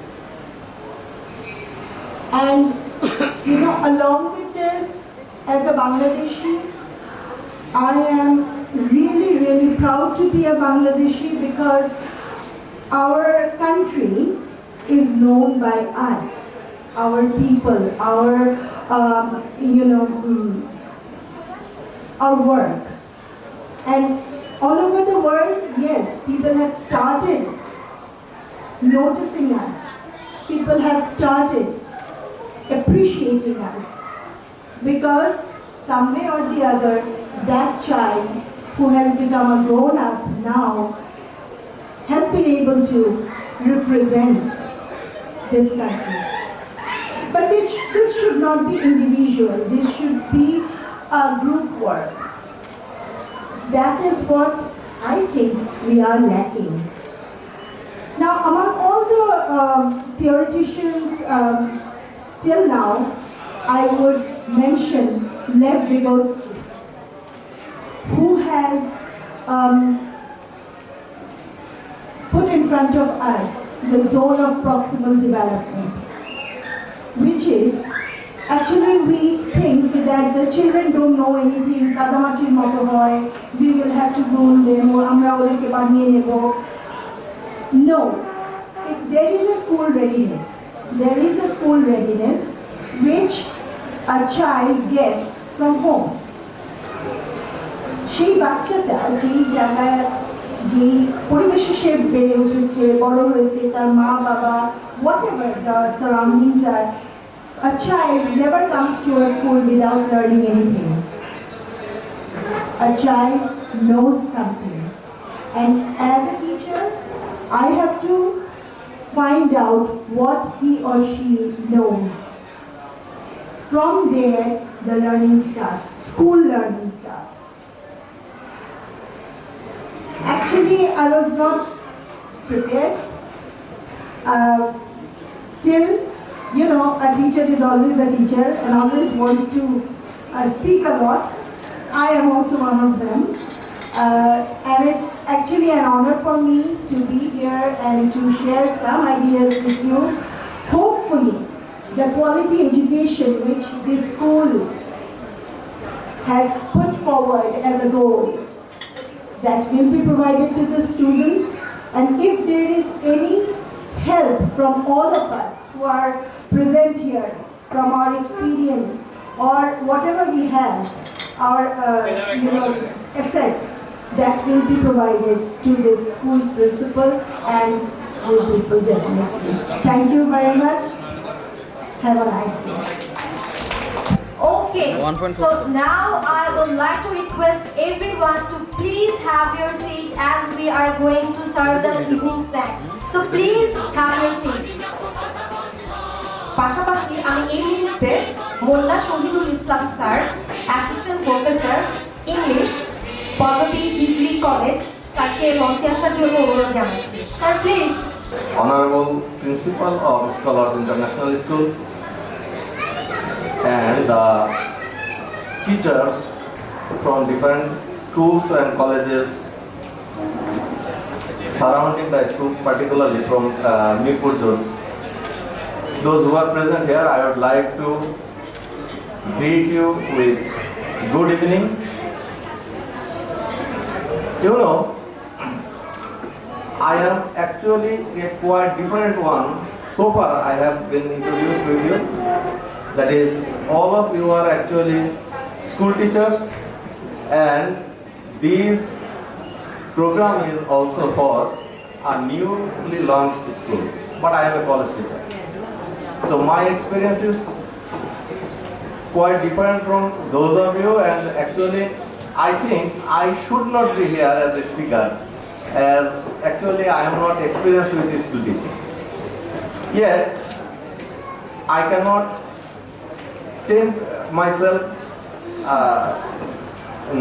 And along with this, as a Bangladeshi, I am really, really proud to be a Bangladeshi, because our country is known by us, our people, our work. And all over the world, yes, people have started noticing us. People have started appreciating us, because some way or the other, that child who has become a grown-up now has been able to represent this country. But this should not be individual. This should be a group work. That is what I think we are lacking. Now, among all the theoreticians still now, I would mention Lev Vygotsky, who has put in front of us the zone of proximal development, which is, actually we think that the children don't know anything, kadamatir moto hoy, we will have to groom them, or amra oderke baniye nebo. No, there is a school readiness. There is a school readiness which a child gets from home. সেই বাচ্চাটা যেই জায়গায় যেই পরিবেশে সে বেড়ে উঠেছে, বড় হয়েছে, তার মা বাবা, whatever the surroundings are, a child never comes to a school without learning anything. A child knows something, and as a teacher, I have to find out what he or she knows. From there, the learning starts, school learning starts. Actually, I was not prepared. Still, a teacher is always a teacher and always wants to speak a lot. I am also one of them. And it's actually an honor for me to be here and to share some ideas with you. Hopefully, the quality education which this school has put forward as a goal, that will be provided to the students. And if there is any help from all of us who are present here, from our experience or whatever we have, our assets, that will be provided to the school principal and school people definitely. Thank you very much. Have a nice day. Okay, so now I would like to request everyone to please have your seat as we are going to serve the evening snack. So please have your seat. পাশাপাশি আমি এই মুহূর্তে মোল্লা Shahidul Islam sir, assistant professor English, পদবী ডিগ্রি কলেজ স্যারকে মঞ্চে আসার জন্য অনুরোধ জানাচ্ছি। Sir, please. Honorable Principal of Scholars International School and the teachers from different schools and colleges surrounding the school, particularly from Mirpur Jod. Those who are present here, I would like to greet you with good evening. You know, I am actually a quite different one. So far I have been introduced with you. That is, all of you are actually school teachers, and this program is also for a newly launched school. But I am a college teacher. So my experience is quite different from those of you, and actually I think I should not be here as a speaker, as actually I am not experienced with school teaching. Yet I cannot tempt myself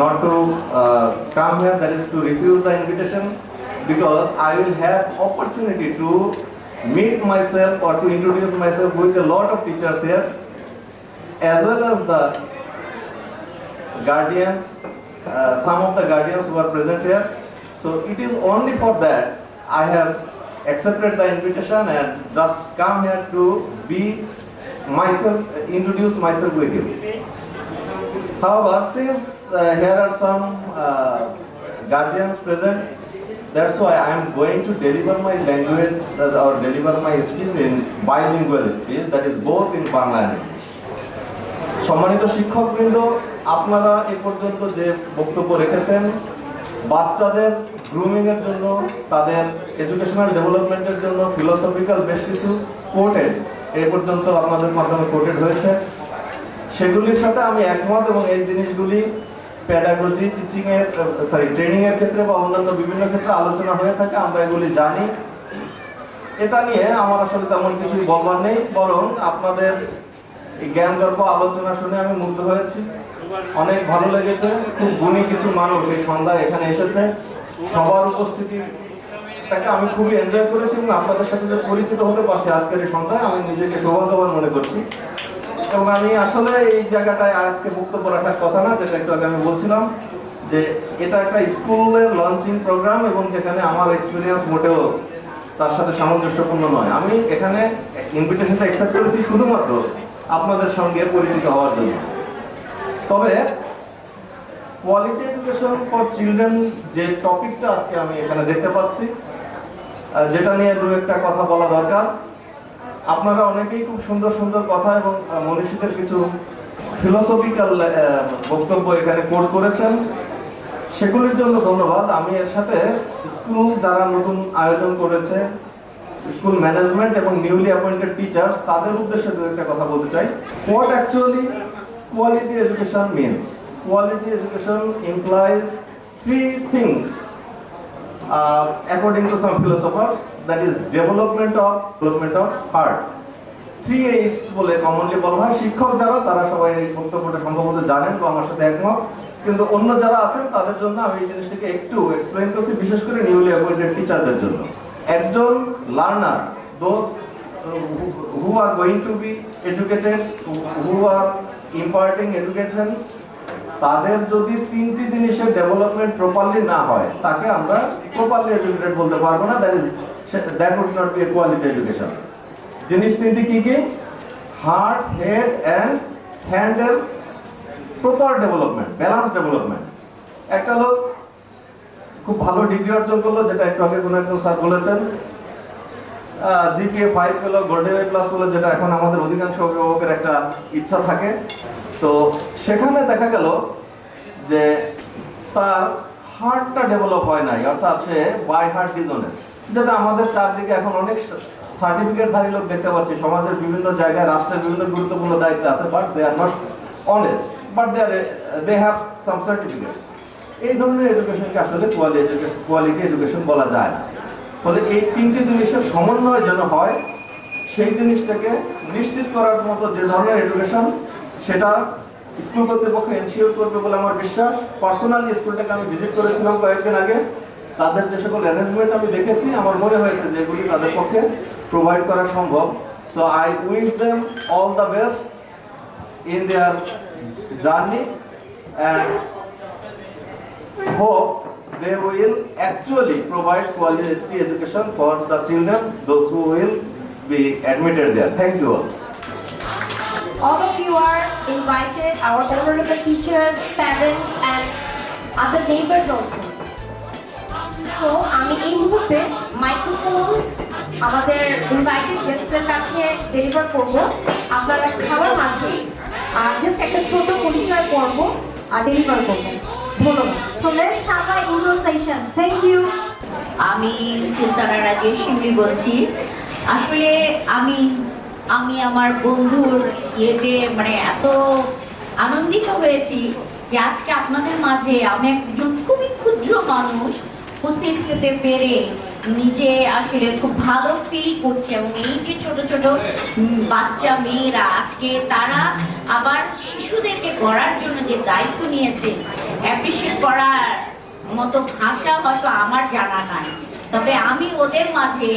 not to come here, that is to refuse the invitation, because I will have opportunity to meet myself or to introduce myself with a lot of teachers here, as well as the guardians, some of the guardians who are present here. So it is only for that I have accepted the invitation and just come here to be myself, introduce myself with you. However, since here are some guardians present, that's why I am going to deliver my language or deliver my speech in bilingual speech, that is both in Bangla and English. সম্মানিত শিক্ষকবৃন্দ, আপনারা এ পর্যন্ত যে বক্তব্য রেখেছেন, বাচ্চাদের গ্রুমিং এর জন্য, তাদের এডুকেশনাল ডেভেলপমেন্টের জন্য ফিলোসফিক্যাল বেশ কিছু কোটেড এ পর্যন্ত আপনাদের মাধ্যমে কোটেড হয়েছে, সেগুলির সাথে আমি একমত, এবং এই জিনিসগুলি প্যাডাগজি, টিচিং এর ট্রেনিং এর ক্ষেত্রে বা অন্যান্য বিভিন্ন ক্ষেত্রে আলোচনা হয়ে থাকে, আমরা এগুলি জানি। এটা নিয়ে আমার আসলে তেমন কিছুই বলবার নেই, বরং আপনাদের এই জ্ঞানগর্ভ আলোচনা শুনে আমি মুগ্ধ হয়েছি, অনেক ভালো লেগেছে। খুব গুণী কিছু মানুষ এই সন্ধ্যায় এখানে এসেছে, সবার উপস্থিতিটাকে আমি খুবই এনজয় করেছি, এবং আপনাদের সাথে যে পরিচিত হতে পারছি আজকের এই সন্ধ্যায়, আমি নিজেকে সৌভাগ্যবান মনে করছি। এবং আমি আসলে এই জায়গাটায় আজকে বক্তব্য রাখার কথা না, যেটা একটু আগে আমি বলছিলাম যে এটা একটা স্কুলের লঞ্চিং প্রোগ্রাম, এবং যেখানে আমার এক্সপিরিয়েন্স মোটেও তার সাথে সামঞ্জস্যপূর্ণ নয়। আমি এখানে ইনভিটেশনটা অ্যাকসেপ্ট করেছি শুধুমাত্র আপনাদের সঙ্গে পরিচিত হওয়ার জন্য। তবে কোয়ালিটি এডুকেশন ফর চিলড্রেন যে টপিকটা আজকে আমি এখানে দেখতে পাচ্ছি, যেটা নিয়ে দু একটা কথা বলা দরকার। আপনারা অনেকেই খুব সুন্দর সুন্দর কথা এবং মনীষীদের কিছু ফিলোসফিক্যাল বক্তব্য এখানে কোট করেছেন, সেগুলির জন্য ধন্যবাদ। আমি এর সাথে স্কুল যারা নতুন আয়োজন করেছে, স্কুল ম্যানেজমেন্ট এবং নিউলি অ্যাপয়েন্টেড টিচার্স, তাদের উদ্দেশ্যে দু একটা কথা বলতে চাই। What actually quality education means? Quality education implies three things according to some philosophers, that is development of heart. 3H বলে কমনলি বলা হয়। শিক্ষক যারা, তারা সবাই এই বক্তব্যটা সম্ভবত জানেন বা আমার সাথে একমত, কিন্তু অন্য যারা আছেন তাদের জন্য আমি এই জিনিসটাকে একটু এক্সপ্লেইন করছি, বিশেষ করে নিউলি অ্যাপয়েন্টেড টিচারদের জন্য। একজন learner, those who are going to be educated, who are imparting education, তাদের যদি তিনটি জিনিসের ডেভেলপমেন্ট প্রপারলি না হয়, তাকে আমরা প্রপারলি এডুকেটেড বলতে পারবো না, that would not be a quality education. জিনিস তিনটি কি কি? হার্ট, হেড অ্যান্ড হ্যান্ডের প্রপার ডেভেলপমেন্ট, ব্যালেন্স ডেভেলপমেন্ট। একটা লোক খুব ভালো ডিগ্রি অর্জন করলো, যেটা একটু আগে কোনো একজন স্যার বলেছেন, জিপিএ 5 পেলো, গোল্ডেন এ প্লাস পেলো, যেটা এখন আমাদের অধিকাংশ অভিভাবকের একটা ইচ্ছা থাকে। তো সেখানে দেখা গেল যে তার হার্টটা ডেভেলপ হয় নাই, অর্থাৎ সে বাই হার্ট ডিসঅনেস্ট, যেটা আমাদের চারদিকে এখন অনেক সার্টিফিকেটধারী লোক দেখতে পাচ্ছি সমাজের বিভিন্ন জায়গায়, রাষ্ট্রের বিভিন্ন গুরুত্বপূর্ণ দায়িত্বে আছে, but they are not honest, but they have some certificate. এই ধরনের এডুকেশনকে আসলে কোয়ালিটি এডুকেশন বলা যায় না। ফলে এই তিনটি জিনিসের সমন্বয় যেন হয়, সেই জিনিসটাকে নিশ্চিত করার মতো যে ধরনের এডুকেশন, সেটা স্কুল কর্তৃপক্ষ এনশিওর করবে বলে আমার বিশ্বাস। পার্সোনালি স্কুলটাকে আমি ভিজিট করেছিলাম কয়েকদিন আগে, তাদের যে সকল অ্যারেঞ্জমেন্ট আমি দেখেছি, আমার মনে হয়েছে যে এগুলি তাদের পক্ষে প্রোভাইড করা সম্ভব। So I wish them all the best in their journey and hope they will actually provide quality education for the children, those who will be admitted there. Thank you all. All of you are invited, our honorable teachers, parents and other neighbors also. So আমি এই মুহূর্তে মাইক্রোফোন আমাদের ইনভাইটেড গেস্টের কাছে ডেলিভার করব। আপনারা খাওয়ার মাঝে জাস্ট একটা ছোট পরিচয় পর্ব ডেলিভার করবেন। ধন্যবাদ। So let's have an intro session. Thank you. আমি সুলতানা রাজেশ শিবলি বলছি। আসলে আমি আমার বন্ধুর ইয়েতে মানে এত আনন্দিত হয়েছি যে আজকে আপনাদের মাঝে আমি একজন খুবই ক্ষুদ্র মানুষ উপস্থিত হতে পেরে নিজে আসলে খুব ভালো ফিল করছি। এবং এই যে ছোট ছোট বাচ্চা মেয়েরা আজকে তারা আবার শিশুদেরকে গড়ার জন্য যে দায়িত্ব নিয়েছে, অ্যাপ্রিসিয়েট করার মতো ভাষা হয়তো আমার জানা নাই, তবে আমি ওদের মাঝে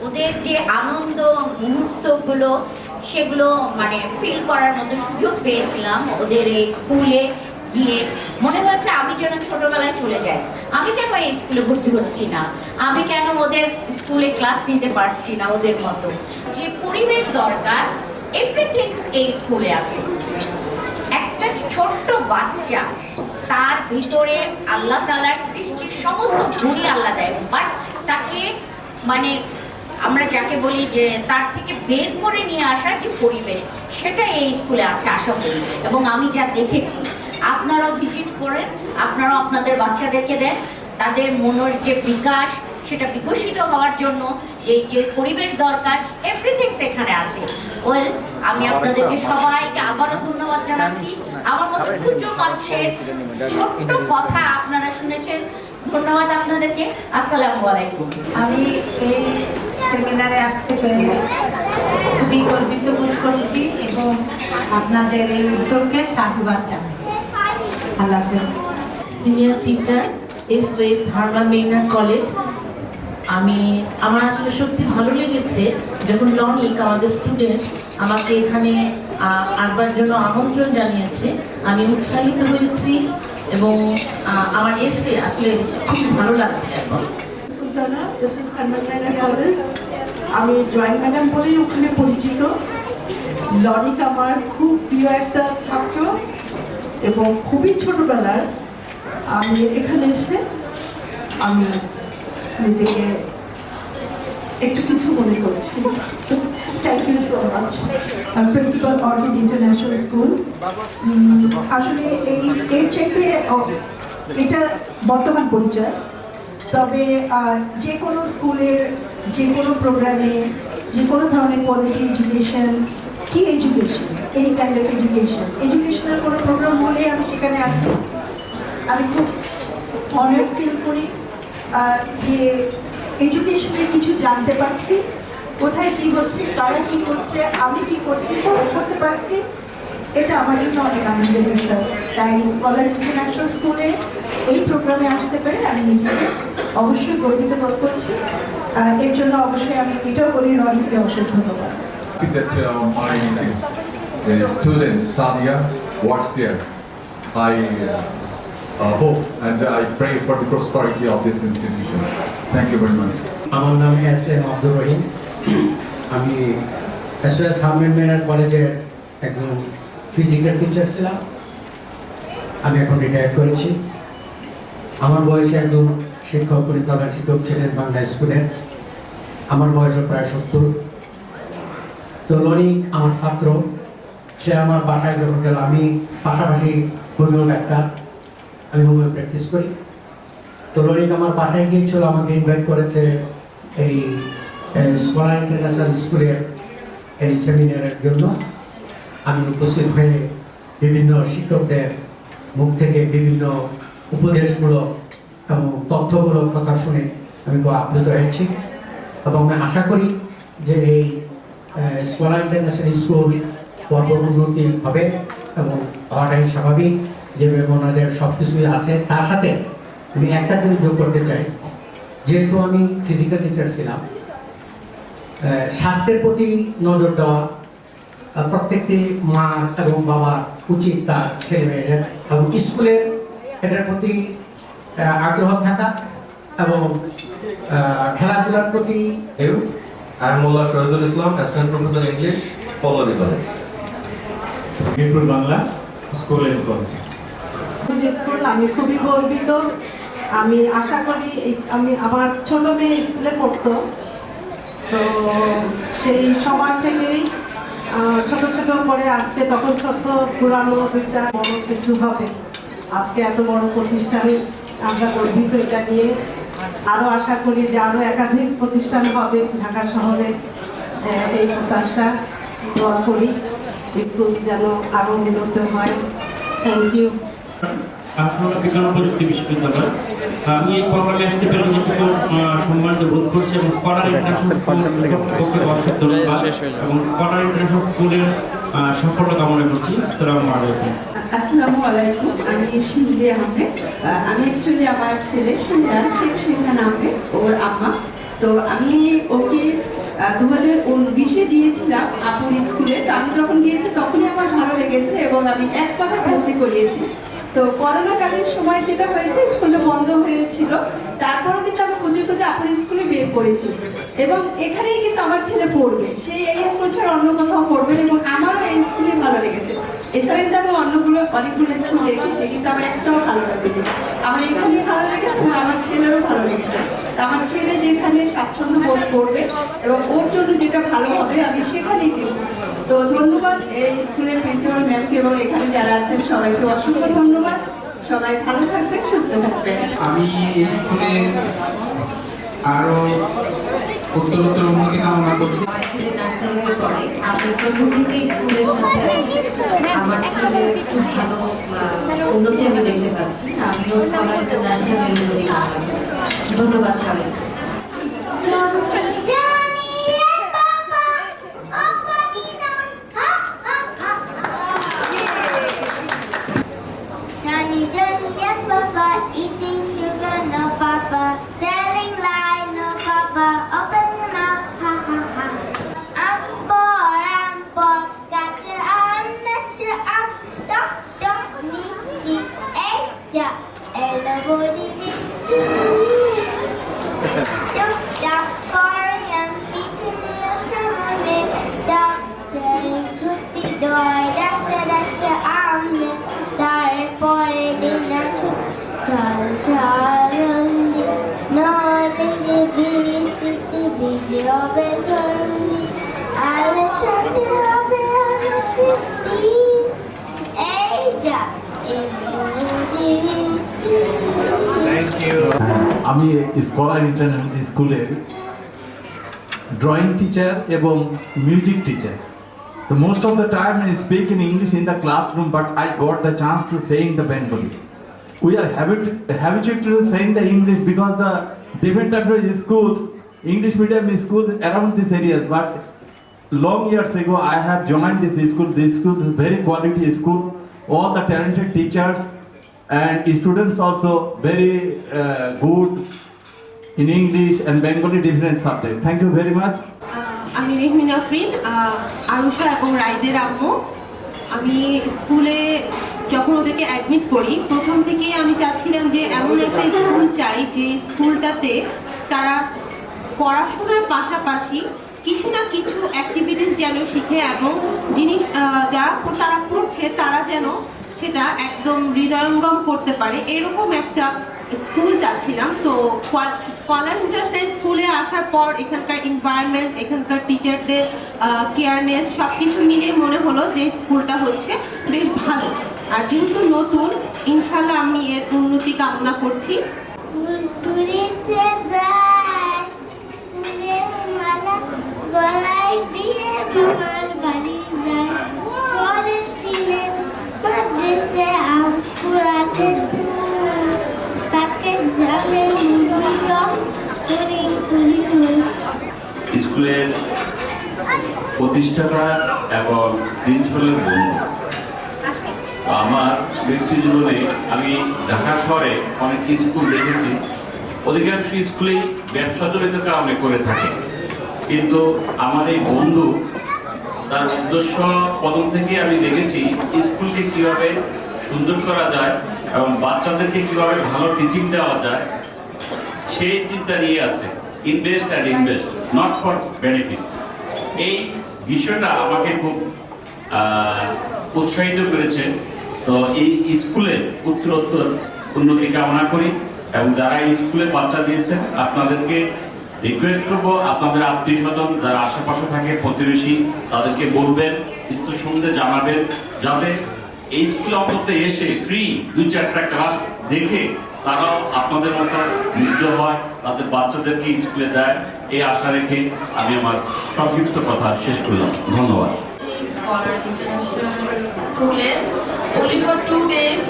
ওদের যে আনন্দ মুহূর্তগুলো সেগুলো মানে ফিল করার মতো সুযোগ পেয়েছিলাম ওদের এই স্কুলে গিয়ে। মনে হচ্ছে আমি যেন ছোটবেলায় চলে যাই। আমি কেন এই স্কুলে ভর্তি হচ্ছি না, আমি কেন ওদের স্কুলে ক্লাস নিতে পারছি না ওদের মতো। যে পরিবেশ দরকার এভরিথিংস এই স্কুলে আছে। একটা ছোট্ট বাচ্চা, তার ভিতরে আল্লাহ তাআলার সৃষ্টির সমস্ত গুণই আল্লাহ দেয়, বাট তাকে মানে আমরা যাকে বলি যে তার থেকে বের করে নিয়ে আসার যে পরিবেশ, সেটা এই স্কুলে আছে আশা করি। এবং আমি যা দেখেছি, আপনারাও ভিজিট করেন, আপনারাও আপনাদের বাচ্চাদেরকে দেন, তাদের মনের যে বিকাশ সেটা বিকশিত হওয়ার জন্য যে পরিবেশ দরকার এভরিথিং এখানে আছে। ওয়েল, আমি আপনাদেরকে সবাইকে আবারও ধন্যবাদ জানাচ্ছি। আমার মতো ক্ষুদ্র মানুষের ছোট্ট কথা আপনারা শুনেছেন, ধন্যবাদ আপনাদেরকে। আসসালামু আলাইকুম। আমি এই সেমিনারে আসতে পেরে খুবই গর্বিত বোধ করছি এবং আপনাদের এই উদ্যোগকে সাধুবাদ জানাই। আল্লাহ হাফেজ। সিনিয়র টিচার এস ধারণা মেইনার কলেজ। আমার আসলে সত্যি ভালো লেগেছে যখন লনিক আমাদের স্টুডেন্ট আমাকে এখানে আসবার জন্য আমন্ত্রণ জানিয়েছে। আমি উৎসাহিত হয়েছি এবং আমার এসে আসলে খুব ভালো লাগছে এখন। Sultana, this is convent college. আমি জয়েন্ট ম্যাডাম বলেই ওখানে পরিচিত। লনিক আমার খুব প্রিয় একটা ছাত্র এবং খুবই ছোটবেলার। আমি এখানে এসে আমি নিজেকে একটু কিছু মনে করছি। Thank you so much. Principal orchid international school. আসলে এর চাইতে এটা বর্তমান পরিচয়, তবে যে কোনো স্কুলের যে কোনো প্রোগ্রামে যে কোনো ধরনের কোয়ালিটি এডুকেশন, কি এডুকেশন, এনি কাইন্ড অফ এডুকেশনের কোনো প্রোগ্রাম হলে আমি সেখানে আছি। আমি খুব অনার্ড ফিল করি যে এডুকেশনের কিছু জানতে পারছি, কোথায় কি হচ্ছে, কারা কি করছে, আমি কি করছি, করতে পারছি। এটা আমার জন্য অনেক আনন্দের বিষয়। তাই স্কলার ইন্টারন্যাশনাল স্কুলে এই প্রোগ্রামে আসতে পেরে আমি নিজেকে অবশ্যই গর্বিত বোধ করছি। এর জন্য অবশ্যই আমি এটাও বলি রনিকে অবশ্যই ধন্যবাদ। My student Sadia works here. I hope and I pray for the prosperity of this institution. Thank you very much. আমার নাম এস.এম. আব্দুর রহিম। আমি এস.এস. হারমেন মেনার কলেজের একজন ফিজিক্যাল টিচার ছিলাম। আমি এখন রিটায়ার করেছি। আমার বয়সে একজন শিক্ষক পরিচালক শিক্ষক ছিলেন বাংলা স্কুলের। আমার বয়সও প্রায় 70। তো লনিক আমার ছাত্র, সে আমার বাসায় যখন গেল, আমি পাশাপাশি হোমিও ডাক্তার, আমি হোমিও প্র্যাকটিস করি। তো লনিক আমার বাসায় গিয়েছিল, আমাকে ইনভাইট করেছে এই স্কলার ইন্টারন্যাশনাল স্কুলের এই সেমিনারের জন্য আমি উপস্থিত হয়ে বিভিন্ন শিক্ষকদের মুখ থেকে বিভিন্ন উপদেশমূলক এবং তথ্যমূলক কথা শুনে আমি খুব আপ্লুত হয়েছি এবং আমি আশা করি যে এই স্কলার ইন্টারন্যাশনাল স্কুল উন্নতি হবে এবং হওয়াটাই স্বাভাবিক, যেভাবে ওনাদের সব কিছুই আছে। তার সাথে আমি একটা জিনিস যোগ করতে চাই, যেহেতু আমি ফিজিক্যাল টিচার ছিলাম, স্বাস্থ্যের প্রতি নজর দেওয়া প্রত্যেকটি মা এবং বাবার উচিত তার ছেলে মেয়েদের, এবং স্কুলের এটার প্রতি আগ্রহ থাকা এবং খেলাধুলার প্রতি। I am Mullah Shahidul Islam, Assistant Professor English, Pallari College. Mirpur Bangla school and college. School আমি খুবই গর্বিত। আমি আশা করি আমি আমার ছোট মেয়ে স্কুলে পড়তো, তো সেই সময় থেকেই ছোট ছোট করে আজকে তখন ছোট পুরানো দুইটা বড় কিছু হবে। আজকে এত বড় প্রতিষ্ঠানে আমরা গর্বিত এটা নিয়ে। আরও আশা করি যে আরও একাধিক প্রতিষ্ঠান হবে ঢাকা শহরে, এই প্রত্যাশা দোয়া করি স্কুল যেন আরও উন্নত হয়। Thank you. আসমানা বিজ্ঞান ও প্রযুক্তি বিশ্ববিদ্যালয়। আমি এই প্রোগ্রামে আসতে পেরে নিজেকে সম্মানিত বোধ করছি এবং স্কলার ইন্টারন্যাশনাল স্কুলের অসংখ্য ধন্যবাদ এবং স্কলার ইন্টারন্যাশনাল স্কুলের সাফল্য কামনা করছি। আসসালামু আলাইকুম। আসসালামু আলাইকুম। আমি শিমলি আহমেদ। আমি অ্যাকচুয়ালি আমার ছেলে শেখ শিমরান আহমেদ ওর আম্মা। তো আমি ওকে 2019-এ দিয়েছিলাম আপুর স্কুলে। তো আমি যখন গিয়েছি তখনই আমার ভালো লেগেছে এবং আমি এক কথা ভর্তি করিয়েছি। তো করোনাকালীন সময় যেটা হয়েছে, স্কুলটা বন্ধ হয়েছিল, তারপরেও কিন্তু আমি খুঁজে খুঁজে আপুর স্কুলে বের করেছি এবং এখানেই কিন্তু আমার ছেলে পড়বে। সেই এই স্কুল ছাড়া অন্য কোথাও পড়বে না এবং আমারও এই স্কুলেই ভালো লেগেছে। এছাড়া কিন্তু আমি অনেকগুলো স্কুল দেখেছি, কিন্তু আমার একটাও ভালো লাগেনি। আমার এখানেই ভালো লেগেছে এবং আমার ছেলেরও ভালো লেগেছে। আমার ছেলে যেখানে স্বাচ্ছন্দ্য বোধ করবে এবং ওর জন্য যেটা ভালো হবে আমি সেখানেই দেব। তো ধন্যবাদ এই স্কুলের প্রিন্সিপাল ম্যামকে এবং এখানে যারা আছেন সবাইকে অসংখ্য ধন্যবাদ। সবাই ভালো থাকবেন, সুস্থ থাকবেন। আমি এই স্কুলে আরো উত্তরোত্তর উন্নতি কামনা করছি। আমার ছেলে নার্সারিতে পড়ে, আমি প্রথম থেকে স্কুলের সাথে আছি। আমার ছেলে খুব ভালো উন্নতি আমি দেখতে পাচ্ছি। আমিও স্কলার ইন্টারন্যাশনাল উন্নতি কামনা করছি। ধন্যবাদ সবাই। Eating sugar, no papa. Telling lie, no papa. Open your mouth, ha ha ha. I'm poor. Got your arm, that's your arm. Don't misty. Eja, ella body misty. Don't Korean feature near Shamone. Doctor, goody doy, that's your arm. Dark pore dinner to Charlie, no lady busy of a journey. I'll tell you about 15. Aja, Thank you. আমি স্কলার ইন্টারন্যাশনাল স্কুলের ড্রয়িং টিচার এবং music teacher. So most of the time I speak in English in the classroom, but I got the chance to saying the Bengali. We are habituated to saying the English because the different types of schools, English medium schools around this area. But long years ago, I have joined this school. This school is very quality school. All the talented teachers and students also very good in English and Bengali different subject. Thank you very much. আমি রেহমিনা আফরিন, আরুষা এবং রাইদের আম্মু। আমি স্কুলে যখন ওদেরকে অ্যাডমিট করি প্রথম থেকেই আমি চাচ্ছিলাম যে এমন একটা স্কুল চাই যে স্কুলটাতে তারা পড়াশোনার পাশাপাশি কিছু না কিছু অ্যাক্টিভিটিস যেন শিখে এবং জিনিস যা তারা পড়ছে তারা যেন সেটা একদম হৃদয়ঙ্গম করতে পারে, এরকম একটা স্কুল চাচ্ছিলাম। তো স্কলার ইন্টারন্যাশনাল স্কুলে আসার পর এখানকার এনভায়রনমেন্ট, এখানকার টিচারদের কেয়ারনেস সব কিছু মিলিয়ে মনে হলো যে স্কুলটা হচ্ছে বেশ ভালো। আর যেহেতু নতুন, ইনশাল্লাহ আমি এর উন্নতি কামনা করছি। গলায় দিয়ে মামার বাড়ি যায় ছোড়ের ছিলে মাদ্রাসে আম পুরাতে পাকে যাবে স্কুলের প্রতিষ্ঠাতা এবং প্রিন্সিপালের বন্ধু। আমার ব্যক্তি জীবনে আমি ঢাকা শহরে অনেক স্কুল দেখেছি, অধিকাংশ স্কুলেই ব্যবসা জড়িত কারণে করে থাকে, কিন্তু আমার এই বন্ধু তার উদ্দেশ্য প্রথম থেকে আমি দেখেছি স্কুলকে কীভাবে সুন্দর করা যায় এবং বাচ্চাদেরকে কীভাবে ভালো টিচিং দেওয়া যায় সেই চিন্তা নিয়ে আছে। Invest and invest, not for benefit. এই বিষয়টা আমাকে খুব উৎসাহিত করেছে। তো এই স্কুলে উত্তরোত্তর উন্নতি কামনা করি এবং যারা এই স্কুলে বাচ্চা দিয়েছেন আপনাদেরকে রিকোয়েস্ট করব, আপনাদের আত্মীয় স্বজন যারা আশেপাশে থাকে প্রতিবেশী তাদেরকে বলবেন, স্কুল সম্বন্ধে জানাবেন, যাতে এই স্কুলে অন্তত এসে ফ্রি 2-4টা ক্লাস দেখে তারাও আপনাদের মতো মুগ্ধ হয়, তাদের বাচ্চাদেরকে স্কুলে দেয়, এই আশা রেখে আমি আমার সংক্ষিপ্ত কথা শেষ করলাম। ধন্যবাদ। স্কুলে only for 2 days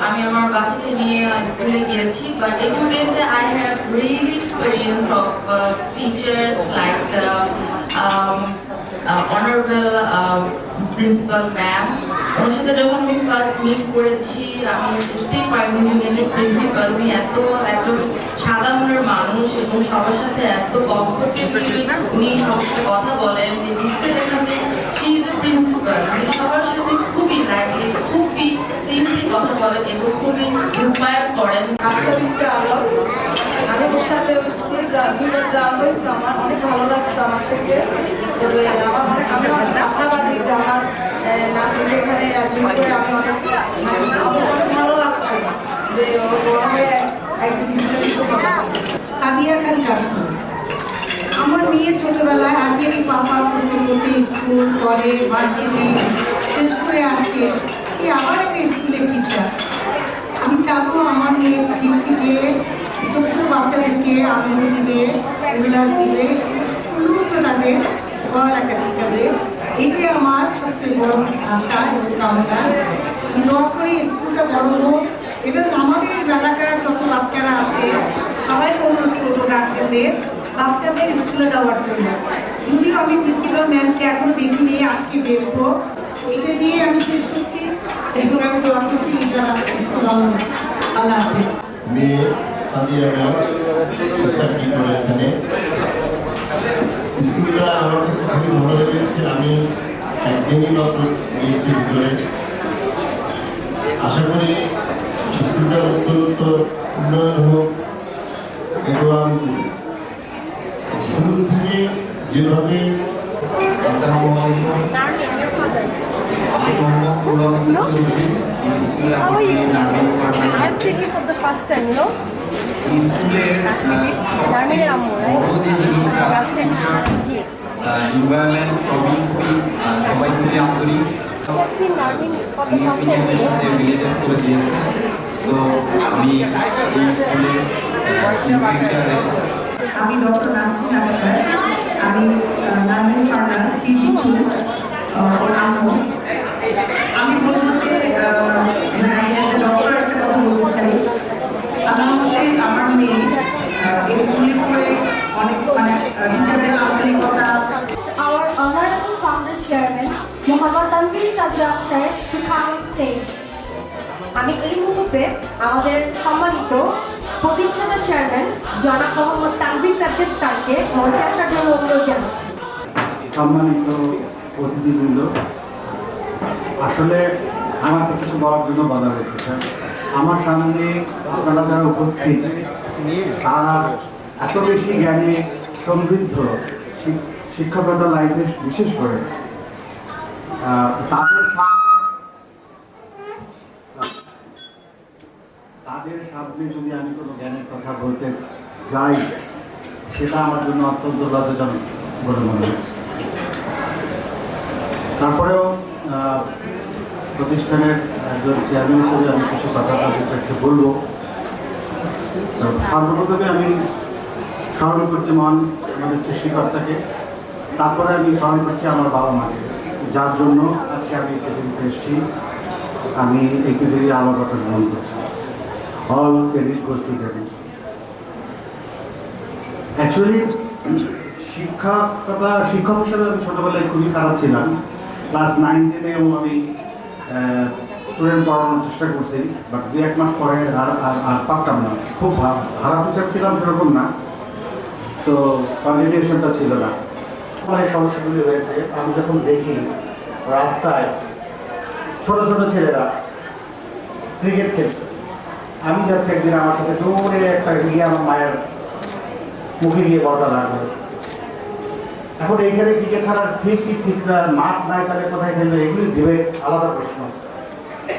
আমি আমার বাচ্চাকে নিয়ে স্কুলে গিয়েছি, but in 2 days I have really experience of teachers like honorable principal ma'am। ওর সাথে যখন আমি ফার্স্ট মিট করেছি আমি বুঝতেই পারিনি যে প্রিন্সিপাল উনি এত সাদা মনের মানুষ এবং সবার সাথে এত কমফোর্টেবলি উনি সবার সাথে কথা বলেন, যে বুঝতে দেখলাম যে শি ইজ এ প্রিন্সিপাল। উনি সবার সাথে খুবই লাইটলি খুবই সিম্পলি কথা বলেন এবং খুবই ইন্সপায়ার করেন। আমি ওর সাথে স্কুলে দুইবার যাওয়া হয়েছে, আমার অনেক ভালো লাগছে আমার থেকে। তবে আমি অনেক আশাবাদী যে আমার নাতনিকে এখানে জয়েন করে আমি অনেক ভালো লাগছে যে ও বড় হয়ে একদিন কিছু না কিছু কথা বলবে। সাদিয়া খান কাসম। আমার মেয়ে ছোটবেলায় আজেরই পাপা পূর্ণবতী স্কুল করে ভার্সিটি শেষ করে আসে, সে আবার একটা স্কুলের টিচার। আমি চাবো আমার মেয়ে থেকে ছোট ছোট বাচ্চাদেরকে আনন্দ দিবে, উল্লাস দিবে, সুন্দর তাদের পড়ালেখা শেখাবে। এই যে আমার সবচেয়ে বড় আশা এবং কামনা। আমি দোয়া করি স্কুলটা বড় হোক এবং আমাদের এলাকার যত বাচ্চারা আছে সবাইকে অনুরোধ করবো গার্জেনদের বাচ্চাদের স্কুলে দেওয়ার জন্য। যদিও আমি প্রিন্সিপাল ম্যামকে এখনো দেখিনি, আজকে দেখবো। এটা দিয়ে আমি শেষ করছি এবং আমি দোয়া করছি ইনশাআল্লাহ। আল্লাহ হাফিজ। মেয়ে সাদিয়া ম্যাম চাকরি করে এখানে। স্কুলটা আমার কাছে খুবই ভালো লেগেছে, আমি একদিনই মাত্র গিয়েছি ভিতরে। আশা করি স্কুলটা উত্তরোত্তর উন্নয়ন হোক এবং আমি শুরু থেকে যেভাবে এনভায়রনমেন্ট সবই খুবই সবাই মিলে আন্তরিক রিলেটেড করে দিয়েছে। তো আমি এই স্কুলে আমি ডক্টর নাসরিন আক্তার, আমি নার্সিং ফার্মাস পিজি 2 আমি বলছি ডক্টর একটা কথা বলতে চাই। আমার মতে আমার মেয়ে এই স্কুলে পড়ে অনেক টিচারদের আন্তরিকতা। Our honorable founder chairman, Muhammad Tanvir Sajjad sir, to come on stage. আমি এই মুহূর্তে আমাদের সম্মানিত প্রতিষ্ঠাতা চেয়ারম্যান জনাব মোহাম্মদ তানভীর সাজ্জাদ স্যারকে মঞ্চে আসার জন্য অনুরোধ জানাচ্ছি। সম্মানিত অতিথিবৃন্দ, আসলে আমাকে কিছু বলার জন্য বলা হয়েছে। আমার সামনে আপনারা যারা উপস্থিত তারা এত বেশি জ্ঞানে সমৃদ্ধ, শিক্ষকতা লাইফে বিশেষ করে তাদের সামনে যদি আমি কোনো জ্ঞানের কথা বলতে যাই সেটা আমার জন্য অত্যন্ত লজ্জাজনক বলে মনে হচ্ছে। তারপরেও প্রতিষ্ঠানের একজন চেয়ারম্যান হিসেবে আমি কিছু কথা তাদেরকে বলবো। সর্বপ্রথমে আমি স্মরণ করছি মহান আমাদের সৃষ্টিকর্তাকে, তারপরে আমি স্মরণ করছি আমার বাবা মাকে, যার জন্য আজকে আমি এই পৃথিবীতে এসেছি। আমি এই পৃথিবীর আমার কথা গ্রহণ করছি। All credit goes to them. Actually শিক্ষক হিসেবে আমি ছোটোবেলায় খুবই খারাপ ছিলাম। ক্লাস 9-10-এও আমি স্টুডেন্ট পড়ানোর চেষ্টা করছি, বাট 2-1 মাস পরে আর পারতাম না। খুব খারাপ টিচার ছিলাম সেরকম না, তো কন্টিনিউশনটা ছিল না। অনেক সমস্যাগুলি হয়েছে। আমি যখন দেখি রাস্তায় ছোট ছোট ছেলেরা ক্রিকেট খেলছে, আমি যাচ্ছি, একদিন আমার সাথে জোরে একটা গিয়ে আমার মায়ের মুখে গিয়ে বলটা লাগলো। এখন এইখানে ক্রিকেট খেলার ঠিক কি ঠিক না, মাঠ নাই, তাহলে কোথায় খেলবে, এগুলি ভেবে আলাদা প্রশ্ন।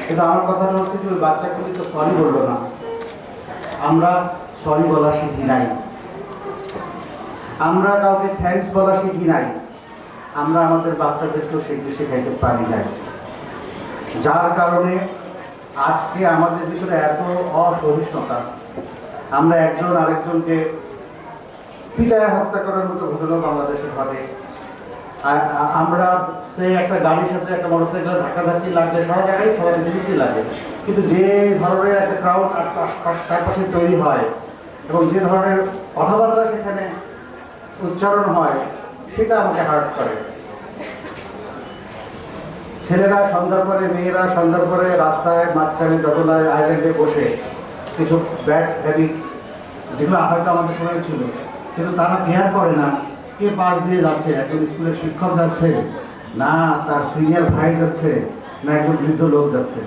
কিন্তু আমার কথাটা হচ্ছে যে ওই বাচ্চাগুলি তো সরি বললো না। আমরা সরি বলা শিখি নাই, আমরা কাউকে থ্যাঙ্কস বলা শিখি নাই, আমরা আমাদের বাচ্চাদেরকেও সেগুলো শেখাইতে পারি নাই। যার কারণে আজকে আমাদের ভিতরে এত অসহিষ্ণুতা, আমরা একজন আরেকজনকে পিটায় হত্যা করার মতো ঘটনা বাংলাদেশে ঘটে। আর আমরা সে একটা গাড়ির সাথে একটা মোটরসাইকেল ধাক্কাধাক্কি লাগলে সারা জায়গায় সবাই জিনিসই লাগে, কিন্তু যে ধরনের একটা ক্রাউড চারপাশে তৈরি হয় এবং যে ধরনের কথাবার্তা সেখানে উচ্চারণ হয়, সেটা আমাকে হার্ট করে। ছেলেরা সন্ধ্যার পরে, মেয়েরা সন্ধ্যার পরে রাস্তায় মাঝখানে জগন্নাথ আইল্যান্ডে বসে কিছু ব্যাড হ্যাবিট, যেগুলো হয়তো আমাদের সময় ছিল, কিন্তু তারা কেয়ার করে না কে পাশ দিয়ে যাচ্ছে, একজন স্কুলের শিক্ষক যাচ্ছে না, তার সিনিয়র ভাই যাচ্ছে না, একজন বৃদ্ধ লোক যাচ্ছে।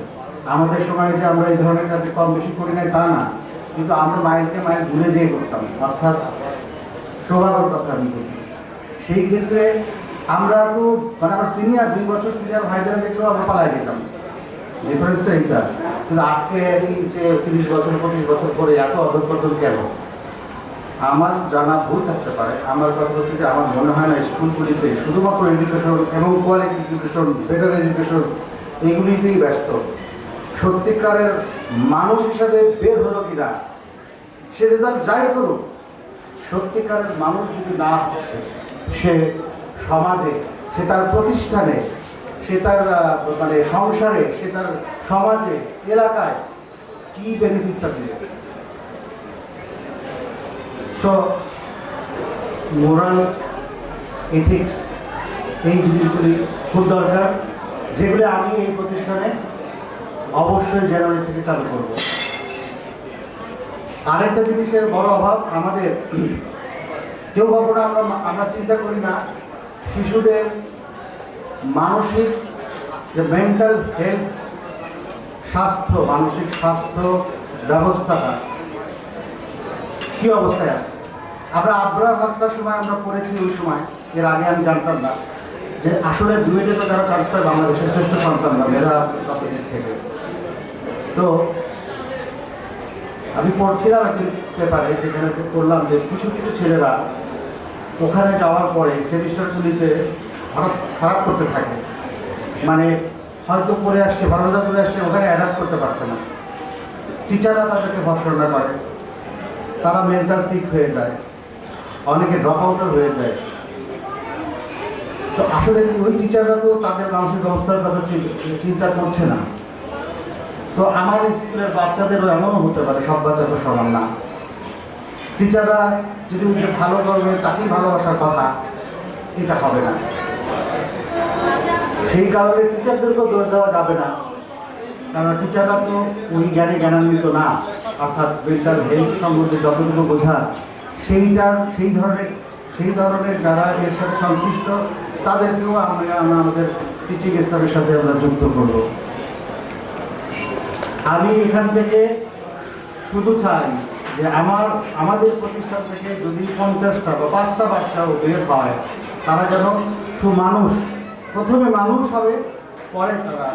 আমাদের সময় যে আমরা এই ধরনের কাজে কম বেশি করি নাই তা না, কিন্তু আমরা মাইলকে মাইল ভুলে যেয়ে করতাম, অর্থাৎ প্রভাবের কথা আমি বলছি। সেই ক্ষেত্রে আমরা তো মানে আমার সিনিয়র 2 বছর সিনিয়র ভাইদের দেখলেও আমরা পালাই যেতাম, ডিফারেন্সটা এইটা। কিন্তু আজকে এই যে 30 বছর 25 বছর পরে এত অধঃপতন কেন? আমার জানা ভুল থাকতে পারে। আমার কথা হচ্ছে যে আমার মনে হয় না স্কুলগুলিতে শুধুমাত্র এডুকেশন এবং কোয়ালিটি এডুকেশন, বেটার এডুকেশন, এগুলিতেই ব্যস্ত। সত্যিকারের মানুষ হিসাবে বের হলো কিনা, সে রেজাল্ট যাই করুক, সত্যিকারের মানুষ যদি না হচ্ছে, সে সমাজে, সে তার প্রতিষ্ঠানে, সে তার মানে সংসারে, সে তার সমাজে, এলাকায় কি বেনিফিটটা দিবে? সো মোরাল এথিক্স এই জিনিসগুলি খুব দরকার, যেগুলি আমি এই প্রতিষ্ঠানে অবশ্যই জানুয়ারি থেকে চালু করব। আরেকটা জিনিসের বড় অভাব আমাদের, কেউ কখনো আমরা চিন্তা করি না শিশুদের মানসিক যে মেন্টাল হেলথ, স্বাস্থ্য, মানসিক স্বাস্থ্য ব্যবস্থাটা কি অবস্থায় আছে। আমরা আবরার হত্যার সময় আমরা পড়েছি, ওই সময়, এর আগে আমি জানতাম না যে আসলে ডুয়েটে তো যারা চান্স পায় বাংলাদেশের শ্রেষ্ঠ সন্তানরা মেধা থেকে। তো আমি পড়ছিলাম একটি পেপারে, সেখানে করলাম যে কিছু কিছু ছেলেরা ওখানে যাওয়ার পরে সেমিস্টারগুলিতে হঠাৎ খারাপ করতে থাকে, মানে হয়তো পড়ে আসছে, ভালো করে আসছে, ওখানে অ্যাডাপ্ট করতে পারছে না। টিচাররা তাদেরকে ভর্সনা করে, তারা মেন্টাল সিক হয়ে যায়, অনেকে ড্রপ আউটও হয়ে যায়। তো আসলে ওই টিচাররা তো তাদের মানসিক অবস্থার কথা চিন্তা করছে না। তো আমার স্কুলের বাচ্চাদেরও এমনও হতে পারে, সব বাচ্চা তো সমান না। টিচাররা যদি ওকে ভালো করবে, তাকেই ভালোবাসার কথা, এটা হবে না। সেই কারণে টিচারদেরকেও দোষ দেওয়া যাবে না, কারণ টিচাররা তো ওই জ্ঞানান্বিত না, অর্থাৎ মেন্টাল হেলথ সম্বন্ধে যতটুকু বোঝা সেই ধরনের যারা এর সাথে সংশ্লিষ্ট, তাদেরকেও আমরা আমাদের টিচিং স্টাফের সাথে আমরা যুক্ত করব। আমি এখান থেকে শুধু চাই যে আমাদের প্রতিষ্ঠান থেকে যদি 50টা বা 5টা বাচ্চাও বের হয়, তারা যেন সুমানুষ, প্রথমে মানুষ হবে, পরে তারা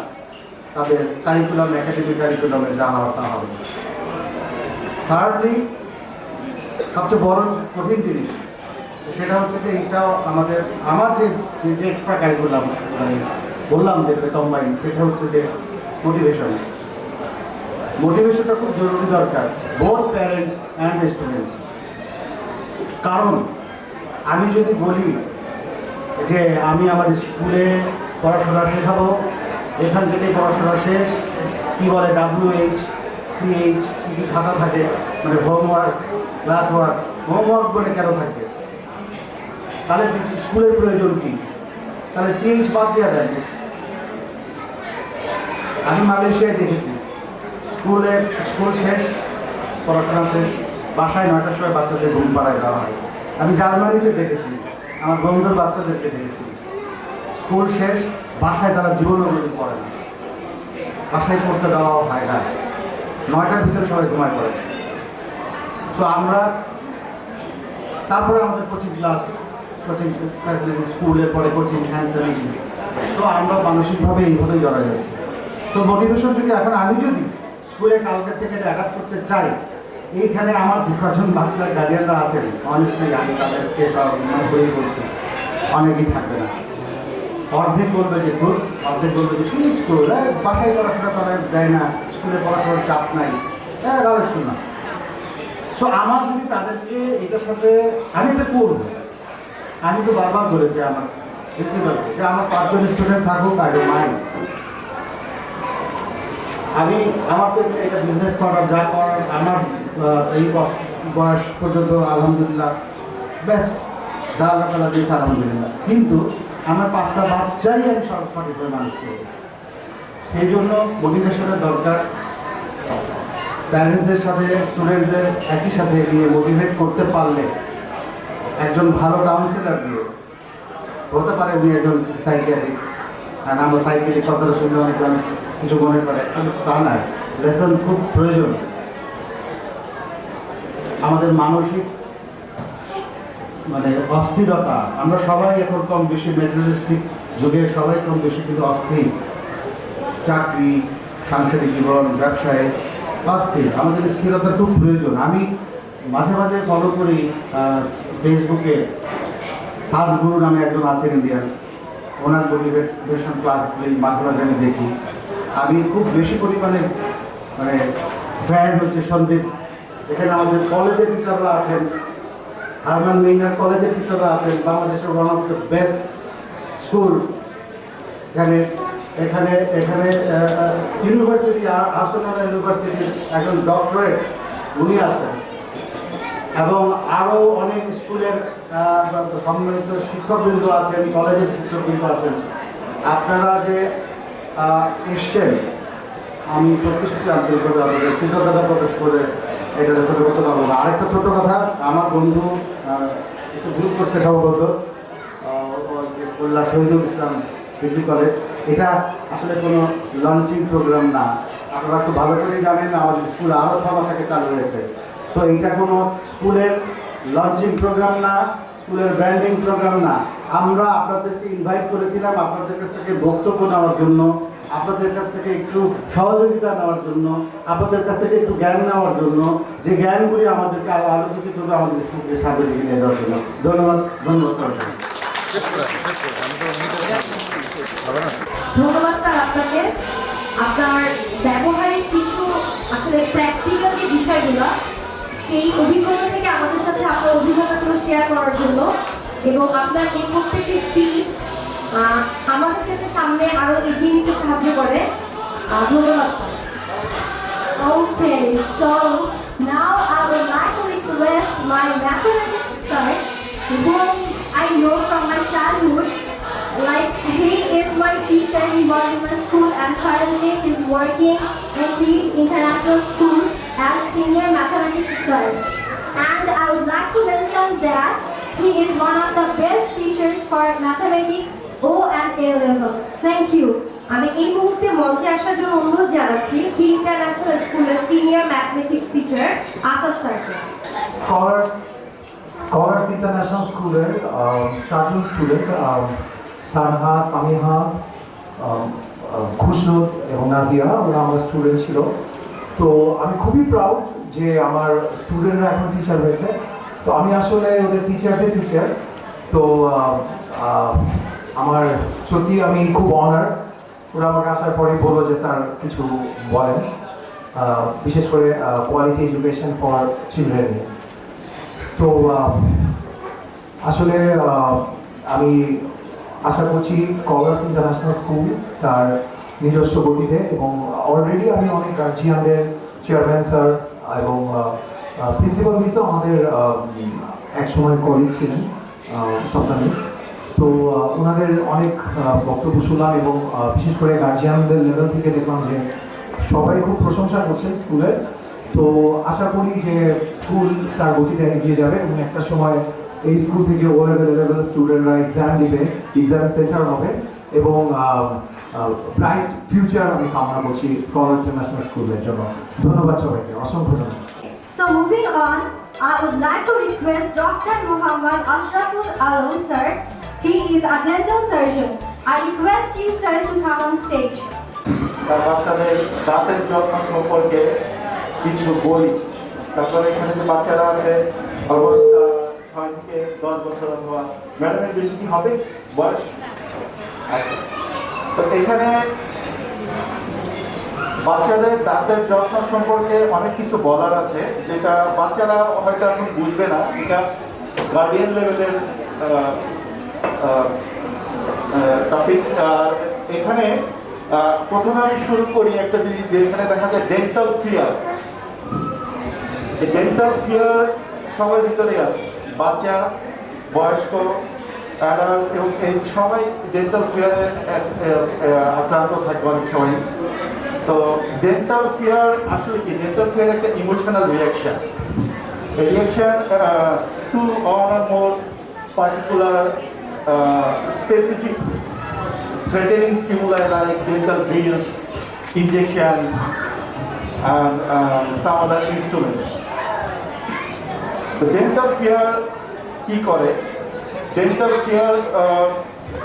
তাদের কারিকুলাম, একাডেমিক কারিকুলামে যা হওয়া তা হবে। থার্ডলি, সবচেয়ে বড় কঠিন জিনিস সেটা হচ্ছে যে এইটাও আমার যে এক্সট্রা কারিকুলাম মানে বললাম যে কম্বাইন, সেটা হচ্ছে যে মোটিভেশনটা খুব জরুরি দরকার, বোথ প্যারেন্টস অ্যান্ড স্টুডেন্টস। কারণ আমি যদি বলি যে আমি আমার স্কুলে পড়াশোনা শেখাবো, এখান থেকে পড়াশোনা শেষ, কী বলে WH CH কী কী খাতা থাকে, মানে হোমওয়ার্ক, ক্লাস ওয়ার্ক, হোমওয়ার্ক বলে কেন থাকে? তাহলে স্কুলের প্রয়োজন কী? তাহলে CH বাদ দেওয়া যায়। আমি মালয়েশিয়ায় দেখেছি স্কুল শেষ, পড়াশোনা শেষ, বাসায় 9টার সময় বাচ্চাদের ঘুম পাড়ায় দেওয়া হয়। আমি জার্মানিতে দেখেছি, আমার বন্ধুর বাচ্চাদেরকে দেখেছি স্কুল শেষ, বাসায় তারা জীবনও পড়ে না, বাসায় পড়তে দেওয়া হয় না, 9টার ভিতরে সবাই ঘুমায় পড়ে। সো আমরা তারপরে আমাদের কোচিং ক্লাস, কোচিং ফ্যাসিলিটি, স্কুলের পরে কোচিং হ্যান্ড। তো আমরা মানসিকভাবে এইভাবেই জড়া যাচ্ছি। তো মোটিভেশন যদি এখন আমি যদি স্কুলে কালকের থেকে অ্যাডাপ্ট করতে চাই, এইখানে আমার যে কজন বাচ্চার গার্ডিয়ানরা আছেন, অনেস্টলি আমি তাদেরকে বই করছি, অনেকেই থাকবে না। অর্ধেক বলবে যে গুড, অর্ধেক বলবে যে কি স্কুল, বাসায় পড়াশোনা করা যায় না, স্কুলে পড়াশোনার চাপ নাই, ভালো স্কুল না। সো আমার যদি তাদেরকে এটার সাথে আমি এটা করবো, আমি তো বারবার বলেছি আমার প্রিন্সিপালকে যে আমার 5 জন স্টুডেন্ট থাকুক, আগে মাইন্ড। আমি আমার তো এটা বিজনেস করার যা করার আমার এই বয়স পর্যন্ত আলহামদুলিল্লাহ ব্যাস যা আল্লাহ তাআলা দিয়েছে আলহামদুলিল্লাহ, কিন্তু আমার 5টা বাচ্চাই আমি সঠিকভাবে মানুষ করি। সেই জন্য মোটিভেশনের দরকার। প্যারেন্টসদের সাথে স্টুডেন্টদের একই সাথে নিয়ে মোটিভেট করতে পারলে, একজন ভালো কাউন্সিলার দিয়ে, হতে পারে উনি একজন সাইকিয়াট্রিক, আর আমরা সাইকিয়াট্রিক কথাটা শুনতে অনেক কিছু মনে করে, তা না, লেসন খুব প্রয়োজন। আমাদের মানসিক মানে অস্থিরতা, আমরা সবাই এখন কম বেশি মেটেরিয়ালিস্টিক যুগে সবাই কম বেশি কিন্তু অস্থির, চাকরি, সাংসারিক জীবন, ব্যবসায় অস্থির। আমাদের স্থিরতা খুব প্রয়োজন। আমি মাঝে মাঝে ফলো করি ফেসবুকে, সাদগুরু নামে একজন আছেন ইন্ডিয়ান, ওনার মোটিভেশন ক্লাসগুলি মাঝে মাঝে আমি দেখি। আমি খুব বেশি পরিমাণে মানে ফ্যান হচ্ছে সন্দীপ। এখানে আমাদের কলেজের টিচাররা আছেন, হারমান মেইনার কলেজের টিচাররা আছেন, বাংলাদেশের one of the best school. এখানে এখানে এখানে ইউনিভার্সিটি, আর্সেনাল ইউনিভার্সিটির একজন ডক্টরেট উনি আছেন, এবং আরও অনেক স্কুলের সম্মানিত শিক্ষকবৃন্দ আছেন, কলেজের শিক্ষকবৃন্দ আছেন। আপনারা যে এসছেন, আমি প্রতিশ্রুতি আন্তরিকভাবে আপনাদের কৃতজ্ঞতা প্রকাশ করে এটা ছোটো করতে পারবো না। আরেকটা ছোটো কথা, আমার বন্ধু একটু গ্রুপ করছে সম্ভবত, শহীদুল ইসলাম ডিগ্রি কলেজ, এটা আসলে কোনো লঞ্চিং প্রোগ্রাম না। আপনারা একটু ভালো করেই জানেন, আমাদের স্কুল আরও 6 মাস আগে চালু হয়েছে। সো এইটা কোনো স্কুলের লঞ্চিং প্রোগ্রাম না, স্কুলের ব্র্যান্ডিং প্রোগ্রাম না। আমরা আপনাদেরকে ইনভাইট করেছিলাম আপনাদের কাছ থেকে বক্তব্য নেওয়ার জন্য, আপনাদের কাছ থেকে একটু সহযোগিতা নেওয়ার জন্য, আপনাদের কাছ থেকে একটু জ্ঞান নেওয়ার জন্য, যে জ্ঞানগুলি আমাদেরকে আরও আলোকিত করবে আমাদের স্কুলকে সামনে দিকে নিয়ে যাওয়ার জন্য। ধন্যবাদ। ধন্যবাদ স্যার আপনাকে। আপনার ব্যবহারিক কিছু আসলে প্র্যাকটিক্যাল যে বিষয়গুলো, সেই অভিজ্ঞতা থেকে আমাদের সাথে আপনার অভিজ্ঞতাগুলো শেয়ার করার জন্য, এবং আপনার এই প্রত্যেকটি স্পিচ আমাদের ক্ষেত্রে সামনে আরও এগিয়ে নিতে সাহায্য করে। ধন্যবাদ sir. Okay, so now I would like to request my mathematics sir, whom I know from my childhood. Like, he is my teacher, he was in my school, and currently he's working in the international school as senior mathematics sir. And I would like to mention that he is one of the best teachers for mathematics O and A level. Thank you. আমি এই মুহূর্তে মঞ্চে আসার জন্য অনুরোধ জানাচ্ছি কি ইন্টারন্যাশনাল স্কুলের সিনিয়র ম্যাথমেটিক্স টিচার আসাদ স্যারকে। স্কলার্স ইন্টারন্যাশনাল স্কুলের 4 জন স্টুডেন্ট, তানহা, সামিহা, খুশনুদ এবং নাজিয়া, ওরা আমার স্টুডেন্ট ছিল। তো আমি খুবই প্রাউড যে আমার স্টুডেন্টরা এখন টিচার হয়েছে। তো আমি আসলে ওদের টিচারদের টিচার। তো আমার সত্যি আমি খুব অনার। ওরা আমাকে আসার পরে বললো যে স্যার কিছু বলেন, বিশেষ করে কোয়ালিটি এডুকেশন ফর চিলড্রেন। তো আসলে আমি আশা করছি স্কলার্স ইন্টারন্যাশনাল স্কুল তার নিজস্ব গতিতে, এবং অলরেডি আমি অনেক গার্জিয়ানদের, চেয়ারম্যান স্যার এবং প্রিন্সিপাল মিসও আমাদের একসময় কলিগ ছিলেন স্বপ্না মিস, তো ওনাদের অনেক বক্তব্য শুনলাম এবং বিশেষ করে গার্জিয়ানদের লেভেল থেকে দেখলাম যে সবাই খুব প্রশংসা করছেন স্কুলের। তো আশা করি যে স্কুল তার গতিতে এগিয়ে যাবে এবং একটা সময় এই স্কুল থেকে ও লেভেল স্টুডেন্টরা এক্সাম দিবে, এক্সাম সেন্টার হবে এবং ব্রাইট ফিউচার আমি কামনা করছি স্কলার ইন্টারন্যাশনাল স্কুলের জন্য। ধন্যবাদ সবাইকে, অসংখ্য ধন্যবাদ। So moving on, I would like to request Dr. Muhammad Ashraful Alam sir. He is a dental surgeon. I request you sir to come on stage. বাচ্চাদের দাঁতের যত্ন সম্পর্কে কিছু বলি। তারপরে এখানে যে বাচ্চারা আছে অবস্থা 6 থেকে 10 বছর অথবা ম্যাডামের বেশি কি হবে বয়স? আচ্ছা, তো এখানে বাচ্চাদের দাঁতের যত্ন সম্পর্কে অনেক কিছু বলার আছে, যেটা বাচ্চারা হয়তো এখন বুঝবে না, এটা গার্ডিয়ান লেভেলের টপিকস। আর এখানে প্রথমে আমি শুরু করি একটা জিনিস, যেখানে দেখা যায় ডেন্টাল ফিয়ার। এই ডেন্টাল ফিয়ার সবার ভিতরেই আছে, বাচ্চা, বয়স্ক, অ্যাডাল্ট, এবং এই সবাই ডেন্টাল ফিয়ারের আক্রান্ত থাকে অনেক সময়। তো ডেন্টাল ফিয়ার আসলে কি? ডেন্টাল ফিয়ার একটা ইমোশনাল রিয়াকশন। এই reaction to or more particular specific threatening stimuli like dental bills, injections, and some other instruments. The dental fear কি করে? Dental fear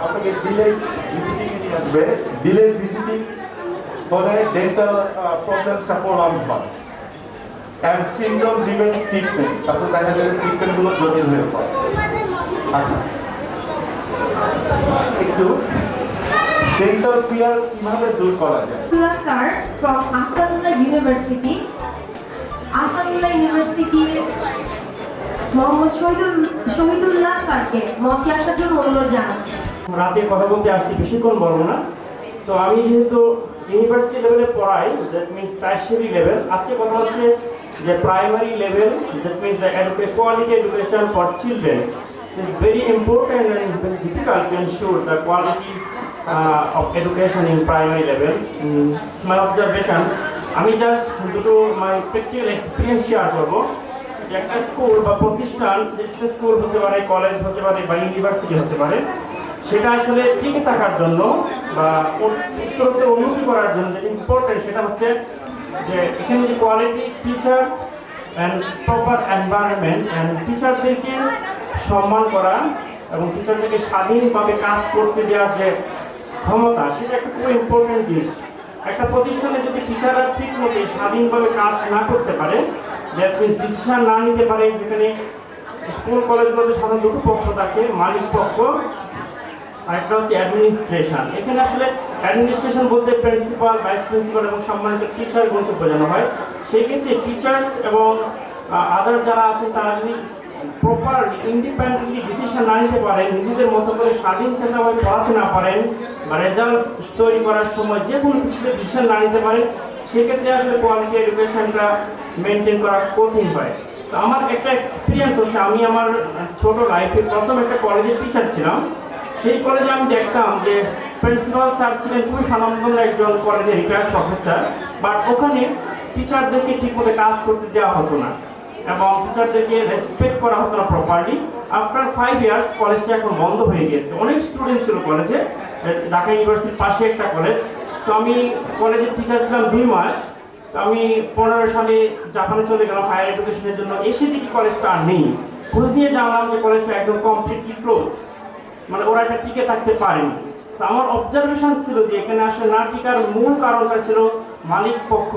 আপনাকে delayed visiting নিয়ে আসবে। Delayed visiting হলে dental problemsটা prolong হয়। And symptom driven treatment, তারপর দেখা যায় ট্রিটমেন্টগুলো জটিল হয়ে পড়ে। আচ্ছা, একটু ডেন্টাল ফিয়ার কিভাবে দূর করা যায়? Sir from Ahsanullah University. Ahsanullah University Mohammad Shahidullah স্যারকে মঞ্চে আসার জন্য অনুরোধ জানাচ্ছি। রাতে কথা বলতে আসছি, বেশিক্ষণ বলবো না। তো আমি যেহেতু ইউনিভার্সিটি লেভেলে পড়াই, দ্যাট মিনস টারশিয়ারি লেভেল, আজকে কথা হচ্ছে যে primary level, that means the quality education for children is very important and very difficult to ensure the quality of education in primary level. My observation, আমি জাস্ট দুটো my practical experience শেয়ার করবো। যে একটা স্কুল বা প্রতিষ্ঠান, যেটা স্কুল হতে পারে, কলেজ হতে পারে বা ইউনিভার্সিটি হতে পারে, সেটা আসলে টিকে থাকার জন্য বা উত্তরোত্তর উন্নতি করার জন্য যে ইম্পর্টেন্ট, সেটা হচ্ছে যে এখানে যে quality teachers and proper environment and টিচারদেরকে সম্মান করা এবং টিচারদেরকে স্বাধীনভাবে কাজ করতে দেওয়ার যে ক্ষমতা, সেটা একটা খুব ইম্পর্টেন্ট জিনিস। একটা প্রতিষ্ঠানে যদি টিচাররা ঠিক মতো স্বাধীনভাবে কাজ না করতে পারে, যে ডিসিশন না নিতে পারে, যেখানে স্কুল কলেজগুলোতে সাধারণত দুটো পক্ষ থাকে, মালিক পক্ষ আর একটা হচ্ছে অ্যাডমিনিস্ট্রেশন। এখানে আসলে অ্যাডমিনিস্ট্রেশন বলতে প্রিন্সিপাল, ভাইস প্রিন্সিপাল এবং সম্মানিত টিচার বলতে বোঝানো হয়। সেই ক্ষেত্রে টিচার্স এবং আদার যারা আছেন তারা যদি প্রপারলি ইন্ডিপেন্ডেন্টলি ডিসিশন না নিতে পারেন, নিজেদের মতো করে স্বাধীন চেতনাভাবে পড়াতে না পারেন বা রেজাল্ট তৈরি করার সময় যে কোনো কিছুতে ডিসিশন না নিতে পারেন, সেক্ষেত্রে আসলে কোয়ালিটি এডুকেশনটা মেনটেন করা কঠিন হয়। তো আমার একটা এক্সপিরিয়েন্স হচ্ছে, আমি আমার ছোট লাইফে প্রথম একটা কলেজের টিচার ছিলাম। সেই কলেজে আমি দেখতাম যে প্রিন্সিপাল স্যার ছিলেন খুবই স্বনামধন্য একজন কলেজের রিটায়ার্ড প্রফেসর, বাট ওখানে টিচারদেরকে ঠিকমতো কাজ করতে দেওয়া হতো না এবং টিচারদেরকে রেসপেক্ট করা হতো না প্রপারলি। আফটার 5 ইয়ার্স কলেজটা এখন বন্ধ হয়ে গিয়েছে। অনেক স্টুডেন্ট ছিল কলেজে, ঢাকা ইউনিভার্সিটির পাশে একটা কলেজ। তো আমি কলেজের টিচার ছিলাম 2 মাস। তো আমি 15 সালে জাপানে চলে গেলাম হায়ার এডুকেশনের জন্য। এসে দেখি কলেজটা আর নেই। খোঁজ নিয়ে জানলাম যে কলেজটা একদম কমপ্লিটলি ক্লোজ, মানে ওরা এটা টিকে থাকতে পারেনি। তো আমার অবজারভেশন ছিল যে এখানে আসলে না টিকার মূল কারণটা ছিল মালিক পক্ষ,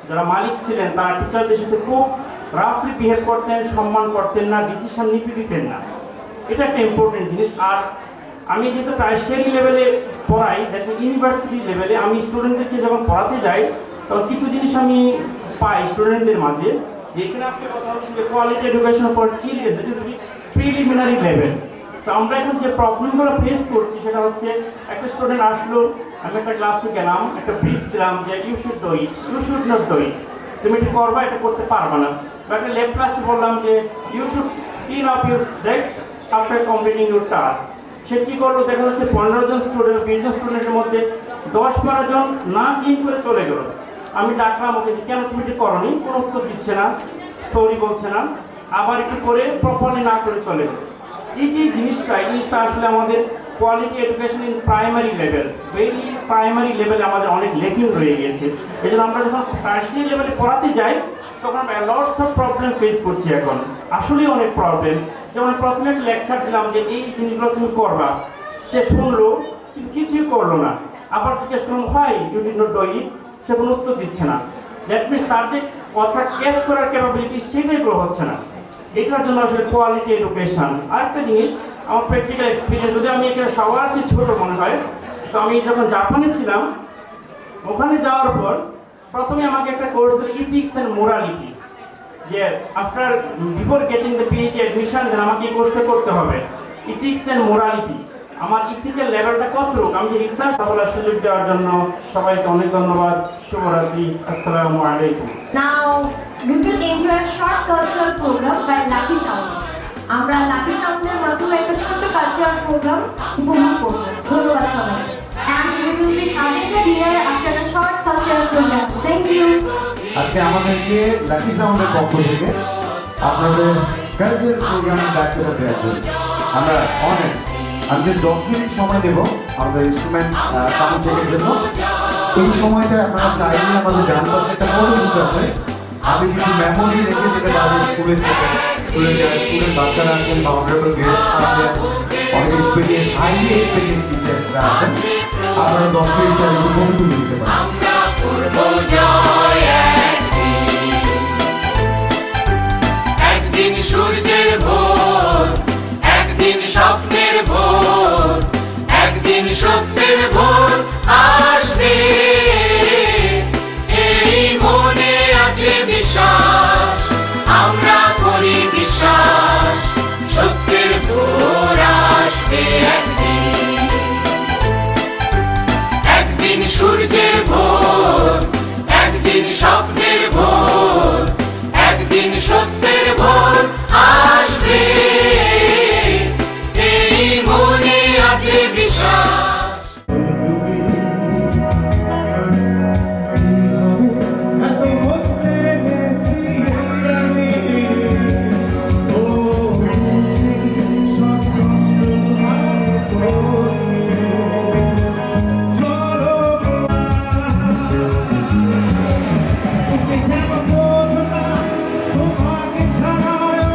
যারা মালিক ছিলেন তারা টিচারদের সাথে খুব রাফলি বিহেভ করতেন, সম্মান করতেন না, ডিসিশন নিতে দিতেন না। এটা একটা ইম্পর্টেন্ট জিনিস। আর আমি যেহেতু টারশিয়ারি লেভেলে পড়াই, দেখুন ইউনিভার্সিটি লেভেলে আমি স্টুডেন্টদেরকে যখন পড়াতে যাই তখন কিছু জিনিস আমি পাই স্টুডেন্টদের মাঝে, যে এখানে আজকে কথা হচ্ছে যে quality education for children, that is preliminary level. তো তো আমরা এখন যে প্রবলেমগুলো ফেস করছি সেটা হচ্ছে একটা স্টুডেন্ট আসলো, আমি একটা ক্লাসে গেলাম, একটা ব্রিফ দিলাম যে you should do it, you should not do it, তুমি এটা করবা, এটা করতে পারবা না। বা একটা লেফট ক্লাসে বললাম যে you should clean up your desk after completing your task. সে কী করলো, দেখা যাচ্ছে 15 জন স্টুডেন্ট 20 জন স্টুডেন্টের মধ্যে 10-12 জন না ক্লিন করে চলে গেল। আমি ডাকলাম ওকে, কেন তুমি এটা করনি, কোনো উত্তর দিচ্ছে না, সরি বলছে না, আবার একটু করে প্রপারলি না করে চলে যায়। এই যে জিনিসটা আসলে আমাদের quality education in primary level, very primary লেভেলে আমাদের অনেক লেকিং রয়ে গিয়েছে। এই জন্য আমরা যখন টার্সিয়ারি লেভেলে পড়াতে যাই তখন আমরা লটস অফ প্রবলেম ফেস করছি এখন, আসলেই অনেক প্রবলেম। যেমন প্রথমে একটা লেকচার দিলাম যে এই জিনিসগুলো তুমি করবা, সে শুনলো কিন্তু কিছুই করলো না, আবার জিজ্ঞেস করলাম why you did not do it, সে কোনো উত্তর দিচ্ছে না। দ্যাট মিনস তার যে কথা ক্যাচ করার ক্যাপাবিলিটি সেটাই গ্রো হচ্ছে না। এটার জন্য আসলে কোয়ালিটি এডুকেশন। আরেকটা জিনিস, আমার প্র্যাকটিক্যাল এক্সপিরিয়েন্স, যদি আমি এখানে সবার চেয়ে ছোটো মনে হয়, তো আমি যখন জাপানে ছিলাম ওখানে যাওয়ার পর প্রথমে আমাকে একটা কোর্স দিল ইথিক্স অ্যান্ড মোরালিটি, যে after before getting the PhD admission আমাকে এই কোর্সটা করতে হবে, ইথিক্স অ্যান্ড মোরালিটি। আমার ইথিক্যাল লেভেলটা কতটুকু, আমি যে রিসার্চ বলার সুযোগ দেওয়ার জন্য সবাইকে অনেক ধন্যবাদ। শুভরাত্রি, আসসালামু আলাইকুম। Now we will enjoy a short cultural program by Lucky Sound. আমরা লাকি সাউন্ডের মাধ্যমে একটা ছোট্ট কালচারাল প্রোগ্রাম উপভোগ করব। ধন্যবাদ সবাই। And we will be having the dinner after the short cultural program. Thank you. আজকে আমাদেরকে লাকি সাউন্ডের পক্ষ থেকে আপনাদের কালচারাল প্রোগ্রামের দায়িত্বটা দেওয়ার জন্য আমরা অনেক, আমি জাস্ট 10 মিনিট সময় নেব আমাদের ইনস্ট্রুমেন্ট সাউন্ড চেকের জন্য। এই সময়টা আপনারা চাইলে আমাদের ডান পাশে একটা ফটো বুথ আছে, আমাদের কিছু মেমোরি রেখে যেতে পারবে স্কুলের সাথে, স্কুলের যারা স্টুডেন্ট বাচ্চারা আছেন বা অনারেবল গেস্ট আছেন, অনেক এক্সপিরিয়েন্স হাইলি এক্সপিরিয়েন্স টিচার্সরা আছেন, আপনারা 10 মিনিট চাইলে ফটো তুলে দিতে পারেন। একদিন সূর্যের ভোর, একদিন স্বপ্নের ভোর, একদিন সত্যের ভোর আসবে, এই মনে আছে বিশ্বাস, আমরা করি বিশ্বাস, সত্যের ভোর আসবে একদিন। একদিন সূর্যের ভোর, একদিন স্বপ্নের ভোর, একদিন সত্যের ভোর আসবে, এই মনে আছে বিশ্বাস। তোমাকে ছাড়া আমি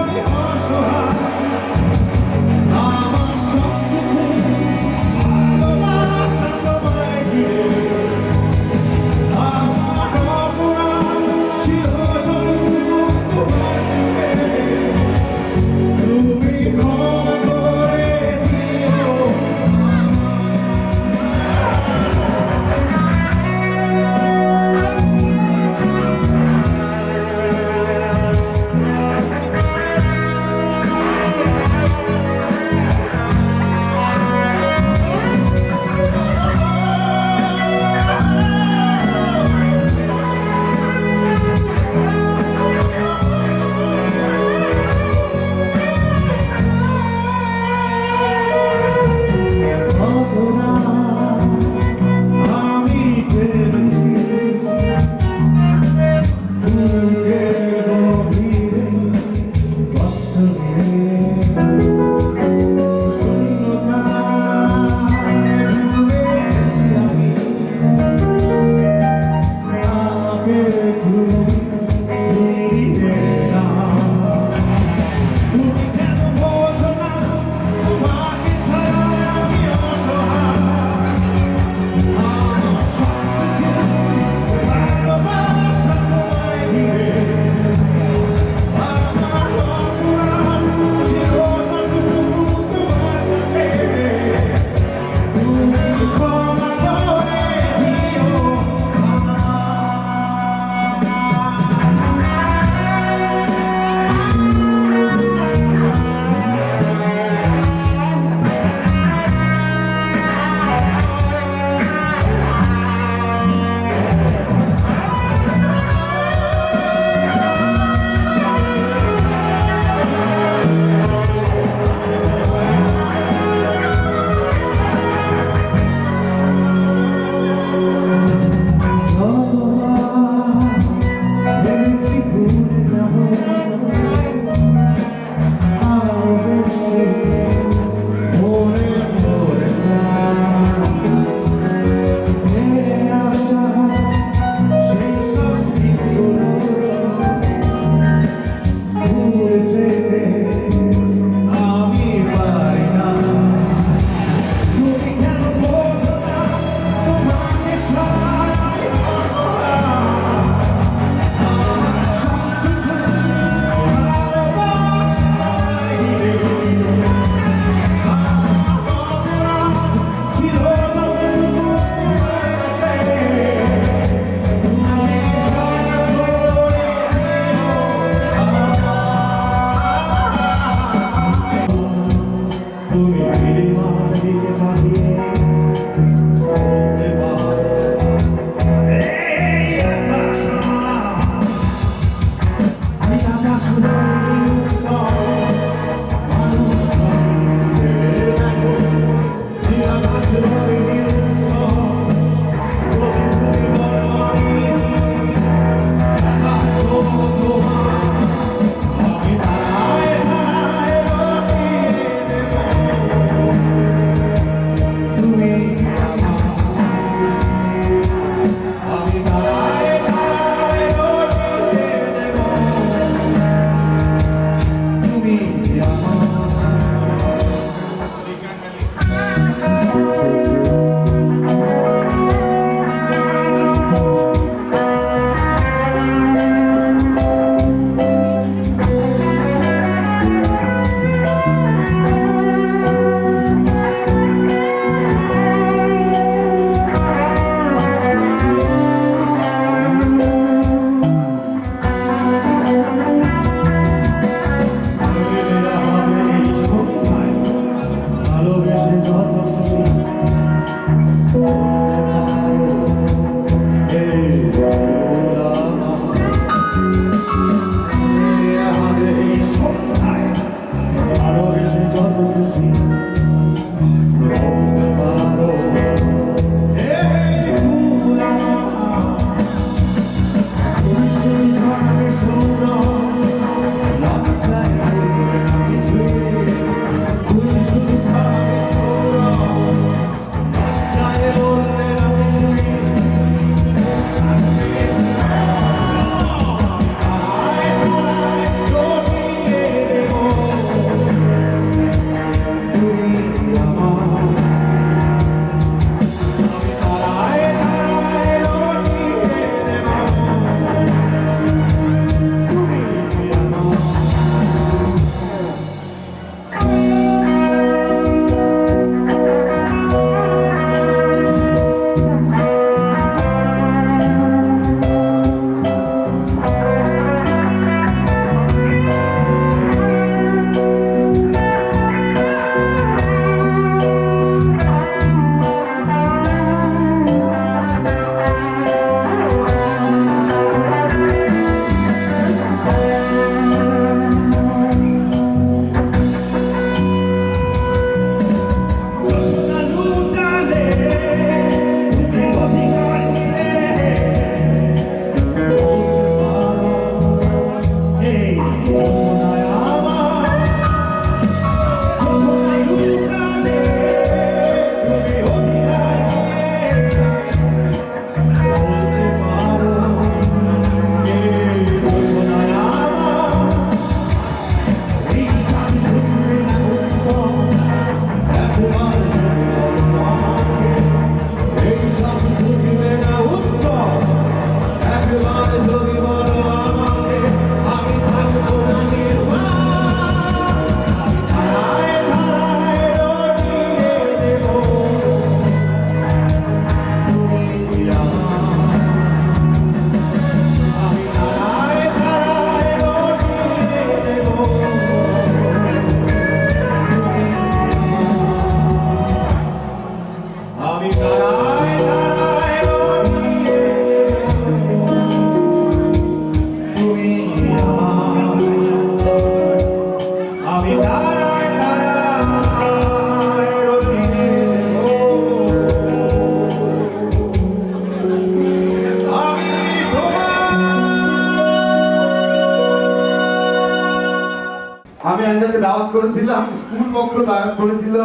আমি আঙ্কেলকে দাওয়াত করেছিলাম, স্কুল পক্ষ দাওয়াত করেছিল,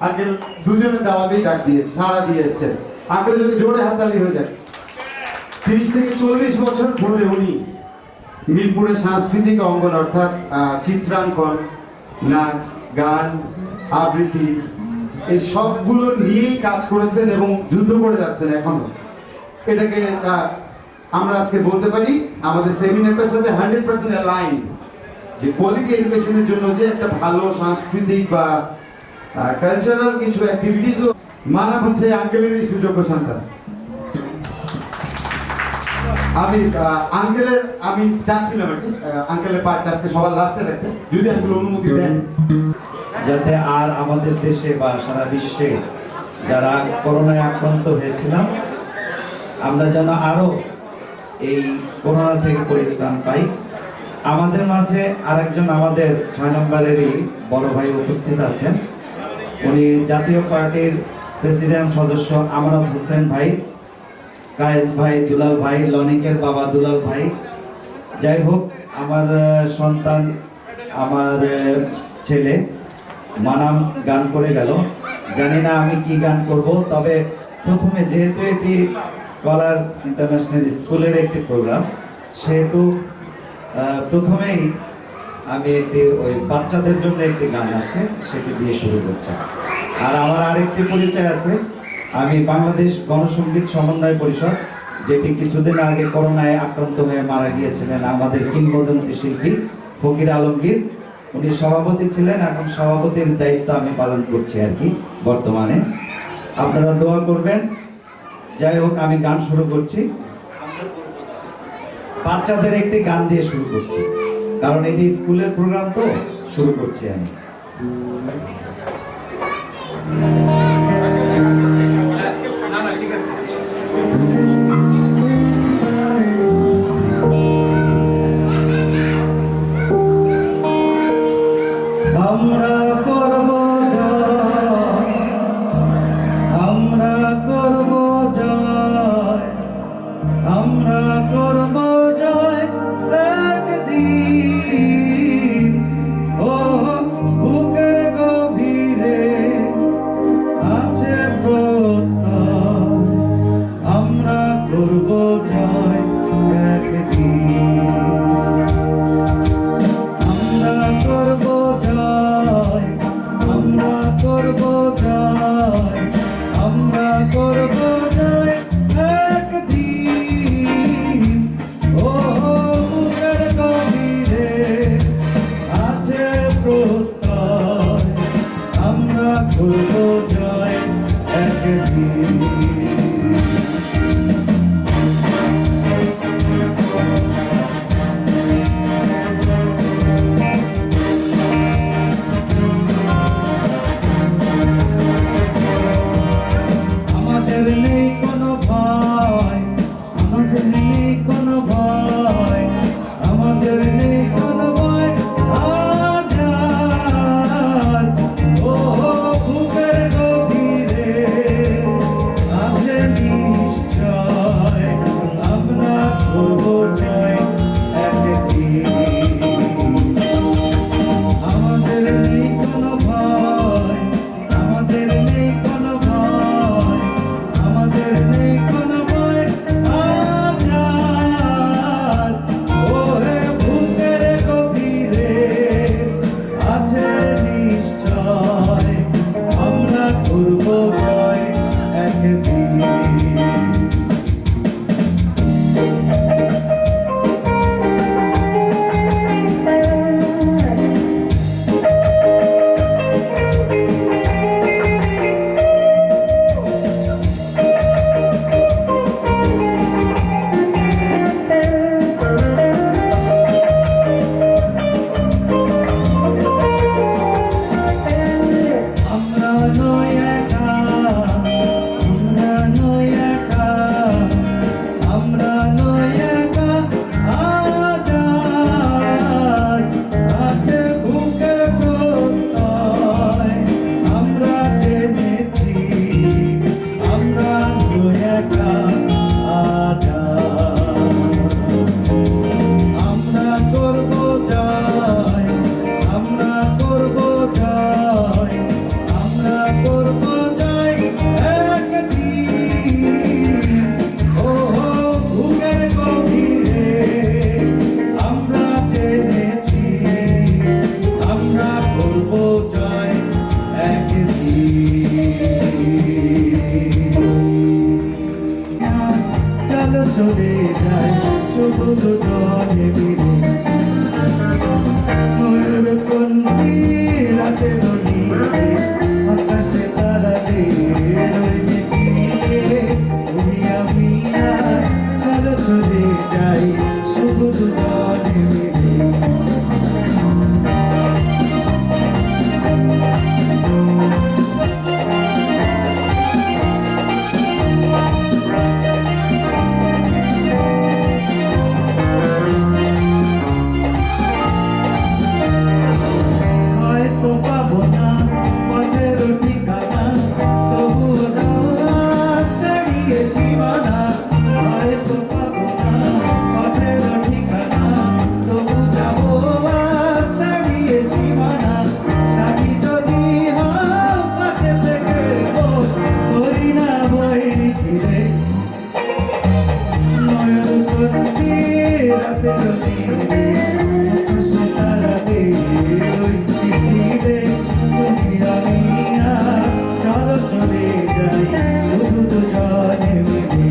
আঙ্কেল দুজনে দাওয়াতেই ডাক দিয়ে সাড়া দিয়ে এসেছেন। আঙ্কেল যদি জোরে হাততালি হয়ে যায়। 30 থেকে 40 বছর ধরে উনি মিরপুরের সাংস্কৃতিক অঙ্গন অর্থাৎ চিত্রাঙ্কন, নাচ, গান, আবৃত্তি এই সবগুলো নিয়েই কাজ করেছেন এবং যুদ্ধ করে যাচ্ছেন এখনো। এটাকে আমরা আজকে বলতে পারি আমাদের সেমিনারটার সাথে 100% অ্যালাইন, যে কোয়ালিটি এডুকেশনের জন্য যে একটা ভালো সাংস্কৃতিক বা কালচারাল কিছু অ্যাক্টিভিটিসও মানা হচ্ছে আঙ্কেলেরই সুযোগ্য সন্তান। আমি চাচ্ছিলাম আর কি আঙ্কেলের পার্টটা আজকে সবার লাস্টে রাখতে, যদি আঙ্কেল অনুমতি দেন, যাতে আর আমাদের দেশে বা সারা বিশ্বে যারা করোনায় আক্রান্ত হয়েছিলাম আমরা যেন আরো এই করোনা থেকে পরিত্রাণ পাই। আমাদের মাঝে আরেকজন আমাদের 6 নম্বরেরই বড় ভাই উপস্থিত আছেন, উনি জাতীয় পার্টির প্রেসিডেন্ট সদস্য আমানত হোসেন ভাই, কায়েস ভাই, দুলাল ভাই, লনিকের বাবা দুলাল ভাই। যাই হোক, আমার সন্তান, আমার ছেলে মানাম গান করে গেল, জানি না আমি কি গান করব। তবে প্রথমে যেহেতু এটি স্কলার ইন্টারন্যাশনাল স্কুলের একটি প্রোগ্রাম, সেহেতু প্রথমেই আমি একটি ওই বাচ্চাদের জন্য একটি গান আছে সেটি দিয়ে শুরু করছি। আর আমার আরেকটি পরিচয় আছে, আমি বাংলাদেশ গণসঙ্গীত সমন্বয় পরিষদ, যেটি কিছুদিন আগে করোনায় আক্রান্ত হয়ে মারা গিয়েছিলেন আমাদের কিংবদন্তি শিল্পী ফকির আলমগীর, উনি সভাপতি ছিলেন, এখন সভাপতির দায়িত্ব আমি পালন করছি আর কি বর্তমানে। আপনারা দোয়া করবেন। যাই হোক, আমি গান শুরু করছি, বাচ্চাদের একটি গান দিয়ে শুরু করছি, কারণ এটি স্কুলের প্রোগ্রাম, তো শুরু করছি আমি। ঠিক আছে। আমরা করব জয়, আমরা করব জয়, আমরা করব জয় একদিন। ও বুকের গভীরে আছে প্রত্যয়, আমরা করব জয় একদিন। আমরা করব জয়, আমরা করব জয়, আমরা করব জয় একদিন। ও বুকের গভীরে আছে প্রত্যয়, আমরা করব জয় একদিন। আমাদের নেই কোনো ভয়, আমাদের নেই কোনো ভয়, আমাদের নেই কোনো ভয় আজ আর। ও বুকের গভীরে আছে নিশ্চয়, আমরা করব জয় একদিন। আমাদের নেই কোনো ভয়, আমাদের নেই কোনো ভয়, আমাদের নেই কোনো ভয় আজ আর। ও হে বুকের গভীরে আছে নিশ্চয়, আমরা করব জয় একদিন। আমরা নই একা, আমরা নই একা, আমরা নই একা আজ আর। আছে বুকে প্রত্যয়, আমরা জেনেছি, আমরা নই একা আজ আর। আমরা করব জয়, আমরা করব জয়, আমরা করব জয় একদিন। ও বুকের গভীরে আমরা জেনেছি, আমরা করব জয় একদিন। চলো চলে যাই সবুজ জলে মিলে, ময়ূর কণ্ঠী রাতের নীলে, আকাশে তারাতে রই মিছিলে, তুমি আমি আর চলো চলে যাই সবুজ জলে মিলে। হয়তো পাবো না পথের ঠিকানা, তবুও যাওয়া ছাড়িয়ে সীমানা। হয়তো পাবো না পথের ঠিকানা, তবু যাবো আর ছাড়িয়ে সীমানা। সাথী যদি হও পাশে থেকে বই না বই ফিরে, নয়ন কণ্ঠী রাতের নীলে, আকাশে তারাতে রই মিছিলে, তুমি আমি আর চলো চলে যাই সবুজ জলে মিলে।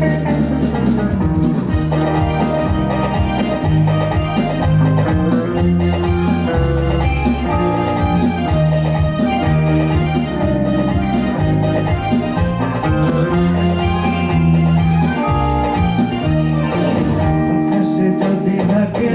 আকাশে যদি থাকে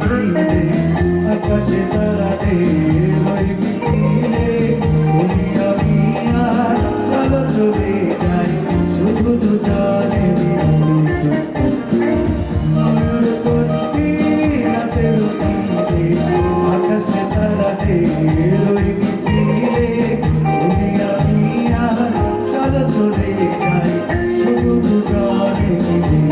মিছিলে আকাশে তারাতে রই মিছিলে তুমি আমি আর চলো চলে যাই শুধু দুজনে মিলে ময়ূর পক্ষী রাতের নীলে আকাশে তারাতে রই মিছিলে তুমি আমি আর চলো চলে যাই শুধু দুজনে মিলে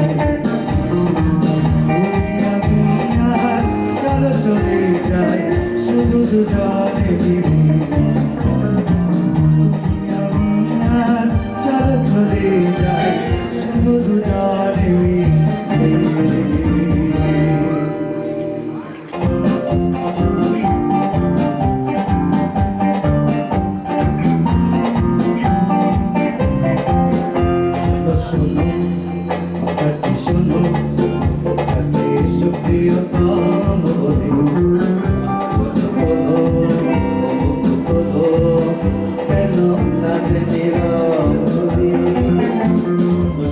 চলে যায় শুধু দুজনে মিলে আমি আর চলো চলে যায় শুধু দুজনে মিলে শোনো কথাটি শোনো কাছে এসো প্রিয়তম বলে কেন লাগে নীরবে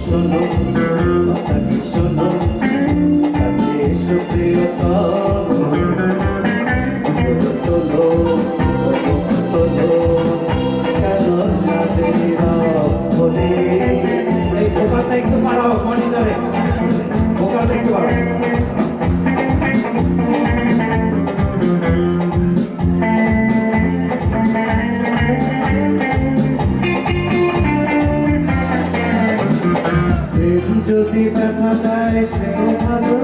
শোনো কথাটি শোনো কাছে এসো প্রিয়তম তোলো কেন লাগে নীরবে এই ভোকালটা একটু বাড়াও মনিটরে ভোকালটা একটু বাড়াও যদি ব্যথা দেয় সেও ভালো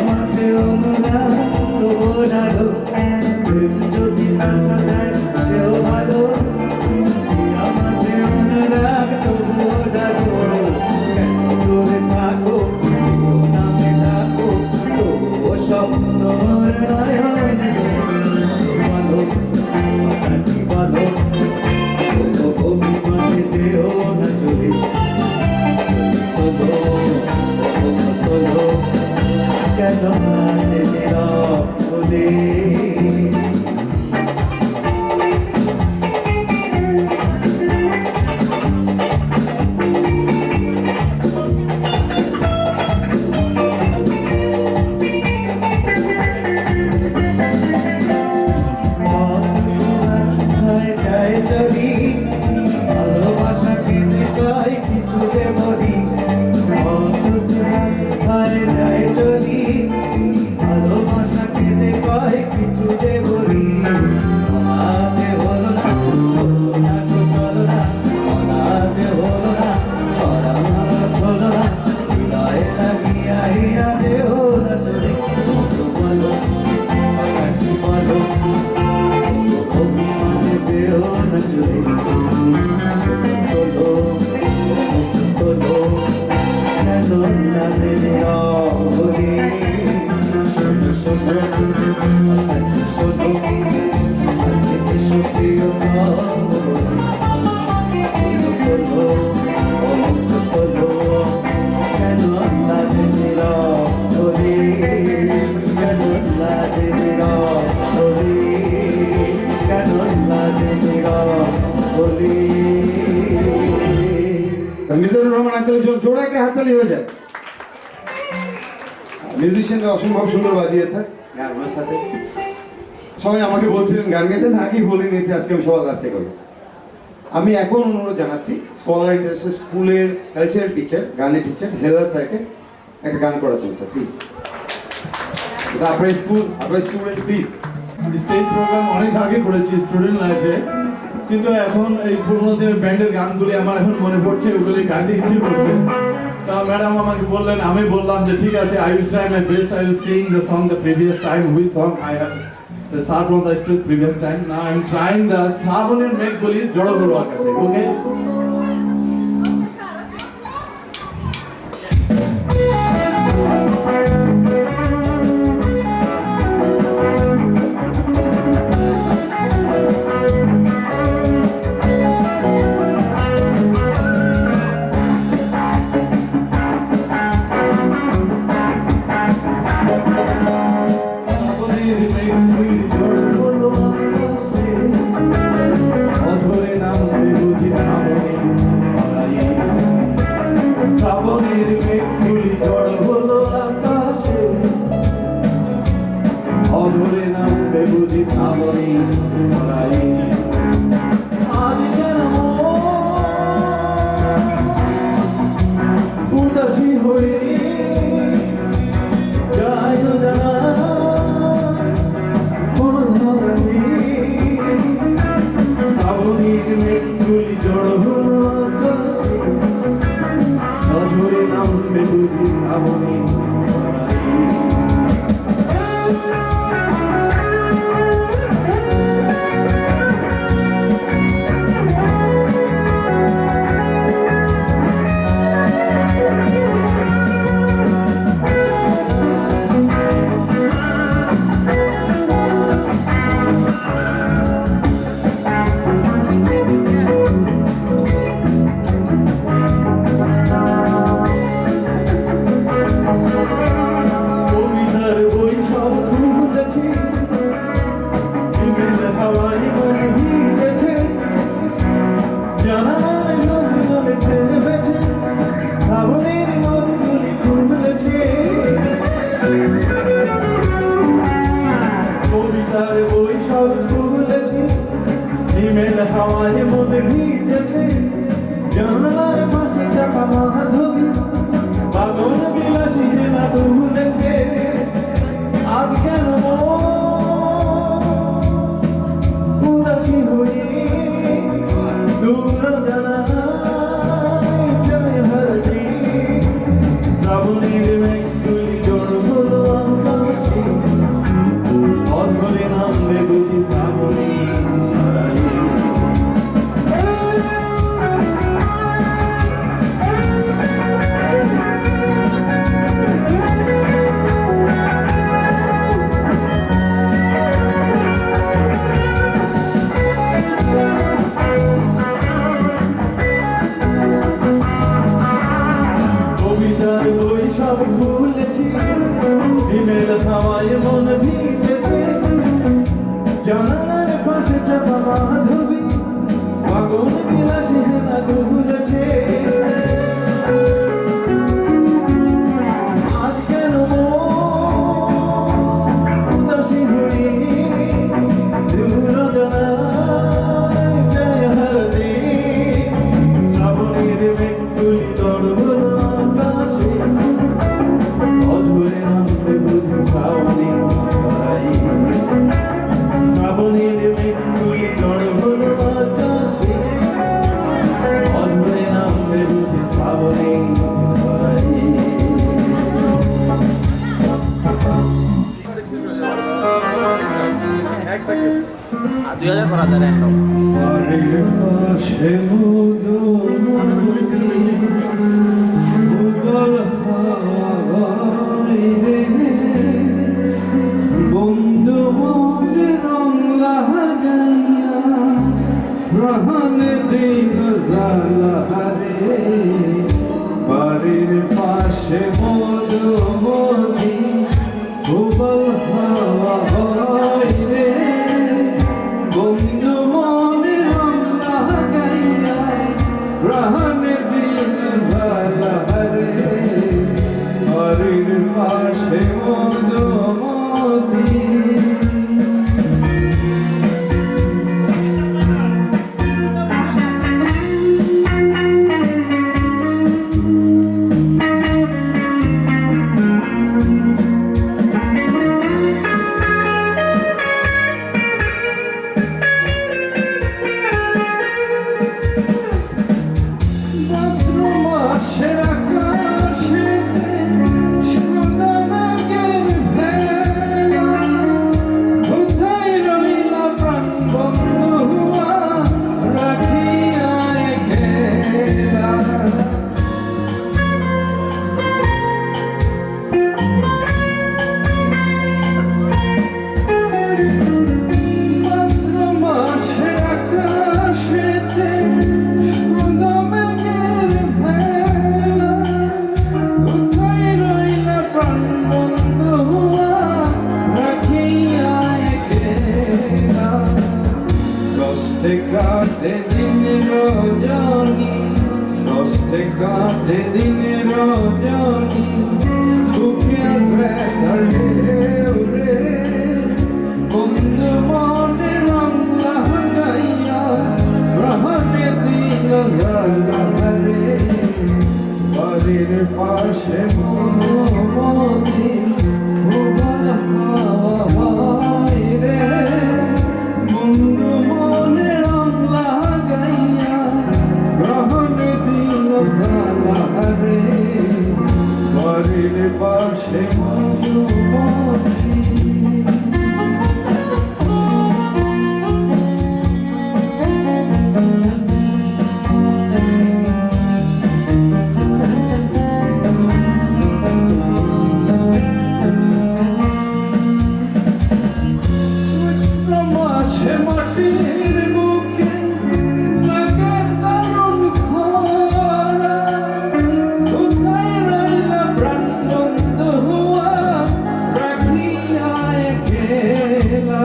মাঝে অনুরাগ তবু ডালো যদি ব্যথা দেয় সেও ভালো মাঝে অনুরাগ তবু ডালো কেন দূরে থাকো নামে ডাকো তবুও স্বপ্নর নয়ন বলো কথাটি বলো অভিমানে যেও না চলে কেন নাচে নীরবে যায় যদি ভালোবাসা কেঁদে কয় কিছু দেবরি যায় যদি ভালোবাসা কেঁদে কয় কিছু দেবরি আজ হলো না চলো না আজ হলো না হলো না হৃদয়ে লাগিয়া ইয়া দেহ না চলে বলো বলো অভিমানে যেও না চলে তোলো তোলো কেন নাচে নীরবে শোনো শোনো শোনো আজকে এসো প্রিয়তম তোলো তোলো কেন নাচে নীরবে কেন নাচে নীরবে কেন নাচে নীরবে মিজানুর রহমান আঙ্কেলের জন্য জোড়া একটা হাততালি হয়ে যায়। মিউজিশিয়ানরা অসম্ভব সুন্দর বাজিয়েছে গানগুলোর সাথে। সবাই আমাকে বলছিলেন গান গাইতে, না কি বলে নিয়েছি আজকে আমি সবার লাস্টে করবো। আমি এখন অনুরোধ জানাচ্ছি স্কলার ইন্টারন্যাশনাল স্কুলের কালচারাল টিচার, গানের টিচার হেলাল স্যারকে একটা গান করার জন্য স্যার প্লিজ। আপনার স্টুডেন্ট প্লিজ। স্টেজ প্রোগ্রাম অনেক আগে করেছি স্টুডেন্ট লাইফে, কিন্তু এখন এই পুরোনো দিনের ব্যান্ডের গানগুলি আমার এখন মনে পড়ছে, ওগুলি গাইতে ইচ্ছে করছে। তা ম্যাডাম আমাকে বললেন, আমি বললাম যে ঠিক আছে, I will try my best, I will sing the song the previous time, which song I have served on the stage previous time. Now I am trying the শ্রাবণের মেঘগুলি জড়ো করো আকাশে। ওকে, অধরে নামতে বুঝি শ্রাবণের অঝরে নামবে বুঝি শ্রাবণী ছড়াই আজ কেন উদাসী হয়ে যায় জানা কোন ধরনে শ্রাবণীর মেঘগুলি জড় হলো আকাশে অঝরে নামবে বুঝি শ্রাবণী হাওয়ায় মনে ভিজেছে জানালার পাশে চাপা মাধবী পাগল বিলাসী হেনা দুলেছে আজ কেন উদাসী হয়ে দূর জানায় চায় ভারতী শ্রাবণীর মেঘগুলি জড় হলো আকাশে অঝরে নামবে বুঝি শ্রাবণী সব ভুলেছি হিমেল হাওয়ায় মন ভিজেছে জানালার পাশে চাপা মাধবী পাগল বিলাসী হেনা দুলেছে আজ কেন উদাসী হয়ে দূর জানায় চায় হারদে শ্রাবণীর মেঘগুলি দৌড় আকাশে অঝরে নামবে বুঝি শ্রাবণী ছড়াই শ্রাবণীর মেঘগুলি জড় হলো আকাশে অঝরে নামবে বুঝি শ্রাবণী ছড়াই বাড়ির পাশে বন্ধু মনে রং লাগাইয়া রহন দিন জালারে বাড়ির পাশে মধুমতি উবল হাওয়া হয় রে বন্ধু মনে রং লাগাইয়া রহন দিন জালারে বাড়ির পাশে মধুমতি কাটে দিন রজনী কষ্টে কাটে দিন রজনী বুকে ব্যথার ঢেউ রে মাসে মাটির বুকে লাগে দারুণ খরা কোথায় রইলা প্রাণ বন্ধু রাখিয়া গেলা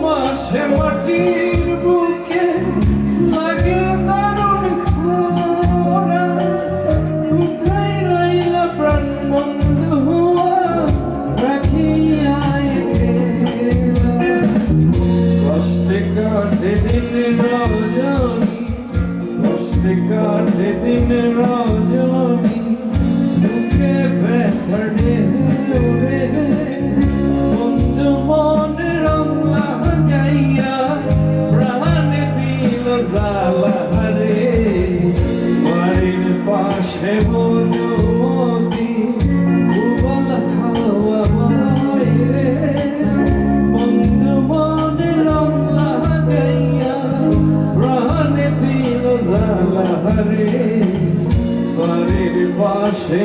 মাসে মাটির বুকে লাগে দারুণ খরা কোথায় রইলা প্রাণ বন্ধু রাখিয়া গেলা কষ্টে কাটে দিন রজনী কষ্টে কাটে দিন রজনী বুকে ব্যথা ঢেউরে বন্ধু মনে রং লাগাইয়া প্রাণে দিল জ্বালা রে বাড়ির পাশে মধুমতি উবাল হাওয়া বাইরে বন্ধু মনে রং লাগাইয়া প্রাণে দিল জ্বালা রে বাড়ির পাশে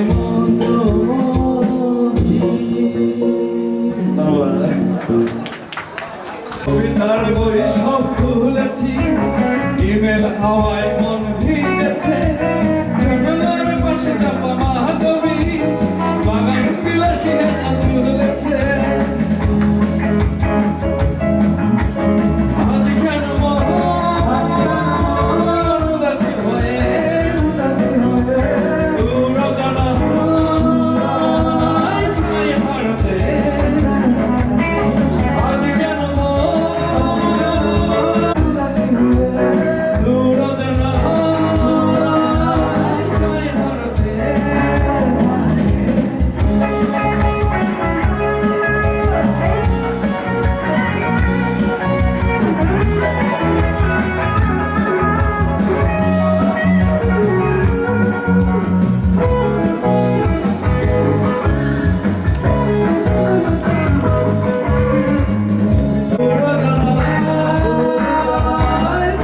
কবিতার বই সব খুলেছি ইমেল হাওয়ায় মন ভিজেছে জঙ্গলের পাশে চাপা মাধবী বাগান বিলাসী হেনা তুলেছে আজ কেন মন উদাসী হয়ে দূর জানা ছাই হারতে আজ কেন দূর জানা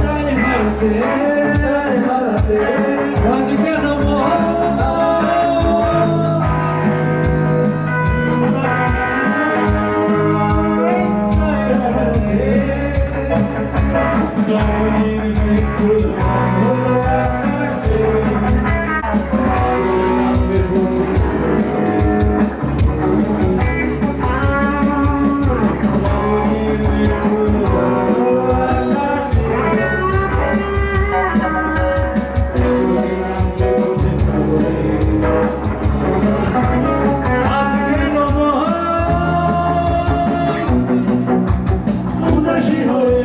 ছাই হারতে আজ কেন উদাসী হয়ে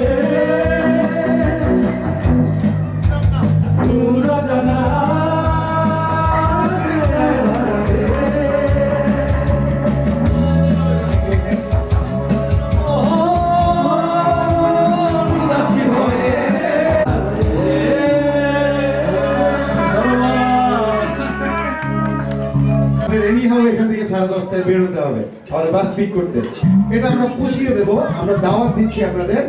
দূর জানা উদাসী হয়ে এনিহাও এখান থেকে 10:30টায় বের হতে হবে আমাদের বাস পিক করতে এটা আমরা পুষিয়ে দেব আমরা দাওয়াত দিচ্ছি আপনাদের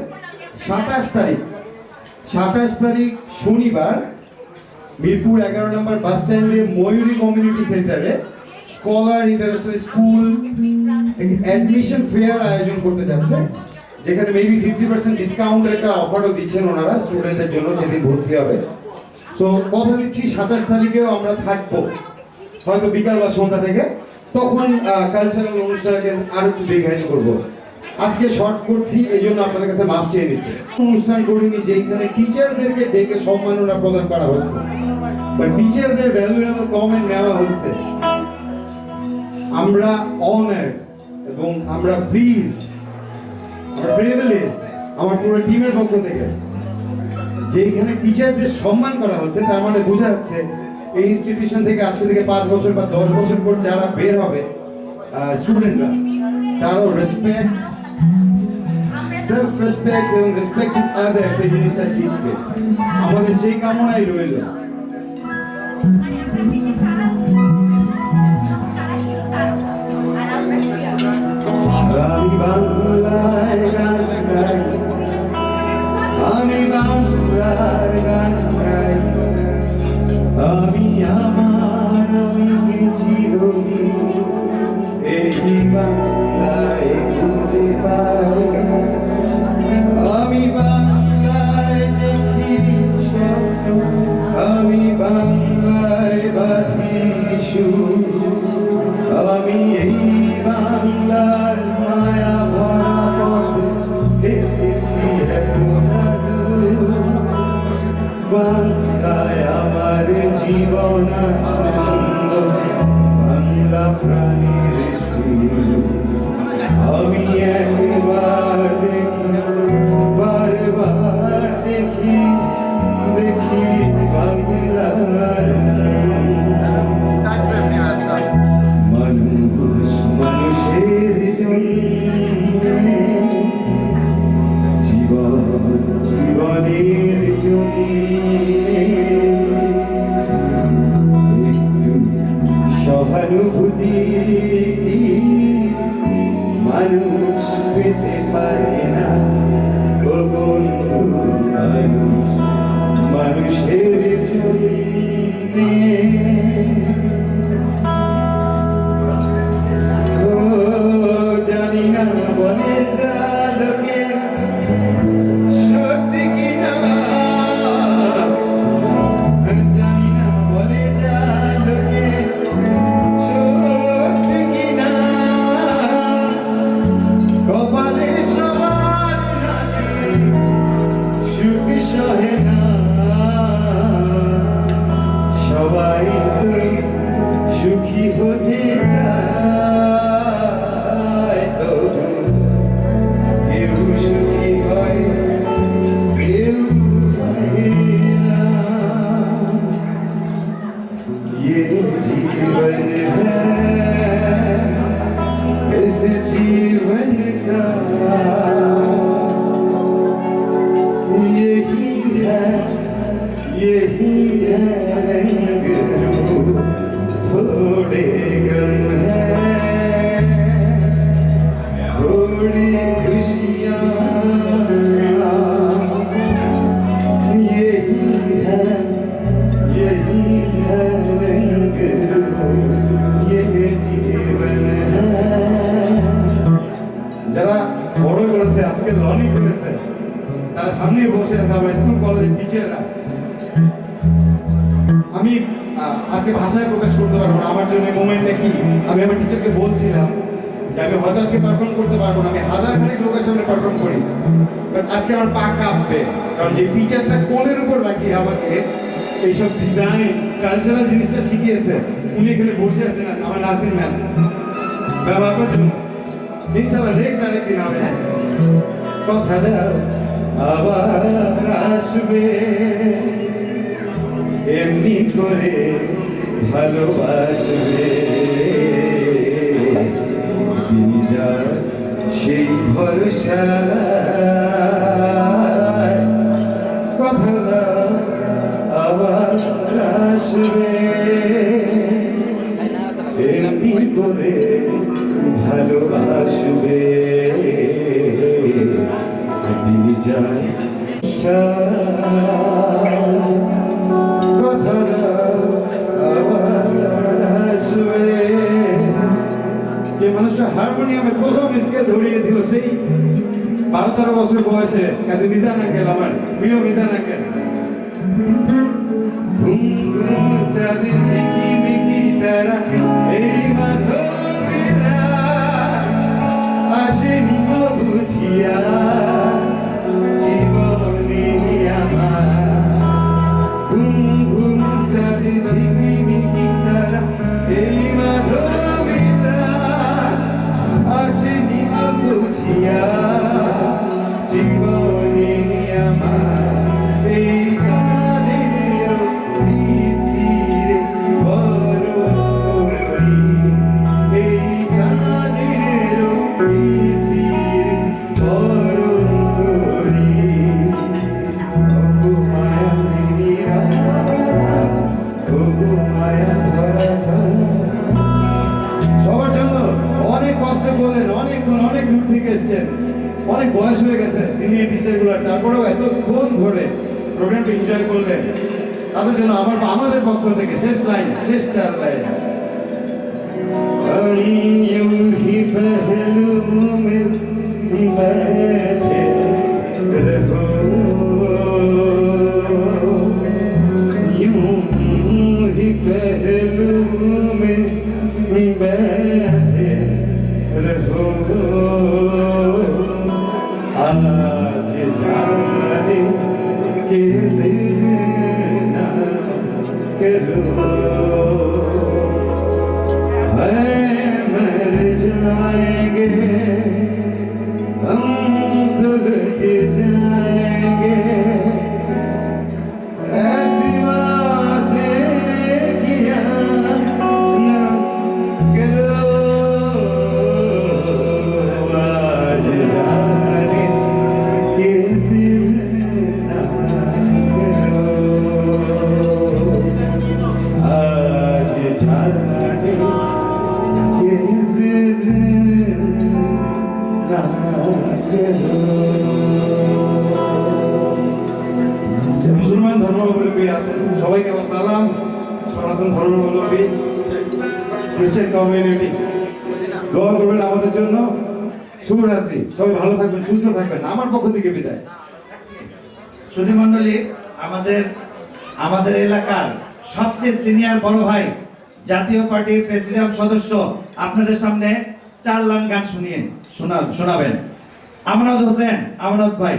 27 তারিখ শনিবার মিরপুর 11 নম্বর বাস স্ট্যান্ডে ময়ূরী কমিউনিটি সেন্টারে scholar international school admission fair আয়োজন করতে যাচ্ছে যেখানে মেবি 50% ডিসকাউন্টের একটা অফারও দিচ্ছেন ওনারা স্টুডেন্টদের জন্য যেদিন ভর্তি হবে সো কথা দিচ্ছি 27 তারিখেও আমরা থাকবো হয়তো বিকাল বা সন্ধ্যা থেকে তখন কালচারাল অনুষ্ঠানকে আরো একটু দীর্ঘায়িত করবো আজকে শর্ট করছি এই জন্য আপনাদের কাছে মাফ চেয়ে নিচ্ছি অনুষ্ঠান করিনি যেখানে টিচারদেরকে ডেকে সম্মাননা প্রদান করা হচ্ছে বা টিচারদের ভ্যালুয়েবল কমেন্ট নেওয়া হচ্ছে আমরা অনার এবং আমরা প্লিজ আমরা প্রিভিলেজ আমার পুরো টিমের পক্ষ থেকে যেখানে টিচারদের সম্মান করা হচ্ছে তার মানে বোঝা যাচ্ছে এই ইনস্টিটিউশন থেকে আজকে থেকে 5 বছর বা 10 বছর পর যারা বের হবে স্টুডেন্টরা তারাও রেসপেক্ট সেলফ রেসপেক্ট এবং রেসপেক্ট টু আদার্স এই জিনিসটা শিখবে আমাদের সেই কামনাই রইল আমি বাংলায় গান গাই আমি বাংলার গান গাই বাংলায় আমার জীবন আনন্দ, বাংলা প্রাণের সুর। আমি একবার দেখি, বারবার দেখি, দেখি বাংলার মানুষ মানুষের জন্য, জীবন জীবনের জন্য একটু সহানুভূতি মানুষ পেতে পারে না ও বন্ধু, মানুষ মানুষের জন্য। ও জানি না বলে যা লোকে সত্যি কিনা, জানি না বলে যা লোকে সত্যি কিনা, কপালে সবার নাকি সুখ সহে না, সবাই তো সুখী হতে চায়, তবু কেউ সুখী হয় কেউ হয় না। ये जीवन है इस जीवन का यही है रंग, थोड़े गम है थोड़ी खुशियाँ, यही है रंग, ये जीवन है। যারা বড় করেছে আজকে লর্নিং করেছে, তারা সামনে বসে আছে আমার স্কুল কলেজের টিচাররা। আমি আজকে ভাষায় প্রকাশ করতে পারবো না আমার জন্য মোমেন্টটা কি। আমি আমার টিচারকে বলছিলাম যে আমি হয়তো আজকে পারফর্ম করতে পারবো না, আমি হাজার খানিক লোকের সামনে পারফর্ম করি, বাট আজকে আমার পা কাঁপবে, কারণ যে টিচারটা কোলের উপর রাখি আমাকে এইসব ডিজাইন কালচারাল জিনিসটা শিখিয়েছে, উনি এখানে বসে আছেন আমার নাজনীন ম্যাম। ম্যাম আপনার জন্য ইনশাআল্লাহ নেক্সট আরেকদিন হবে। হ্যাঁ, কথা দাও আবার আসবে, এমনি করে ভালোবাসবে, তিনি যা সেই ভরসা, কথা দাও আবার আসবে, এমনি করে ভালোবাসবে, তিনি যায় কথা আবার আসবে। যে মানুষটা হারমোনিয়ামে প্রথম স্কেল ধরিয়েছিল সেই 12-13 বছর বয়সে কাছে মিজান আঙ্কেল, আমার প্রিয় মিজান আঙ্কেল। ঘুম ঘুম চাঁদ ঝিকিমিকি তারা এই মাধবীরা আসেনি গো বুঝিয়া জীবনে আমার। ঘুম ঘুম চাঁদ ঝিকিমিকি তারা এই মাধবীরা আসেনি গো বুঝিয়া জীবনে আমার। এই চাঁদের তিথিরে বড় করি, এই চাঁদের তিথিরে বড় করি, ওগো মায়া মেরিরা, ওগো মায়া ভরা চাঁদ। সবার জন্য অনেক কষ্ট করলেন, অনেকক্ষণ অনেক দূর থেকে এসছেন, অনেক বয়স হয়ে গেছে সিনিয়র টিচারগুলোর, তারপরেও এতক্ষণ ধরে প্রোগ্রামটা এনজয় করলেন, তাদের জন্য আমাদের পক্ষ থেকে শেষ লাইন, শেষ 4 লাইন। यूं ही पहलुओं में बैठे रहो, यूं ही पहलुओं में बैठे रहो, आज जाने के আছেন সবাইকে আমার সালাম। সনাতন ধর্মাবলম্বী খ্রিস্টান কমিউনিটি দোয়া করবেন আমাদের জন্য। শুভরাত্রি, সবাই ভালো থাকবেন, সুস্থ থাকবেন। আমার পক্ষ থেকে বিদায়। সুধী মণ্ডলী, আমাদের এলাকার সবচেয়ে সিনিয়র বড় ভাই, জাতীয় পার্টির প্রেসিডিয়াম সদস্য আপনাদের সামনে 4 লাইন গান শোনাবেন। আমানত হোসেন, আমানত ভাই।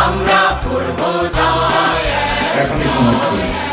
আমরা করব জয়। এখনই সময়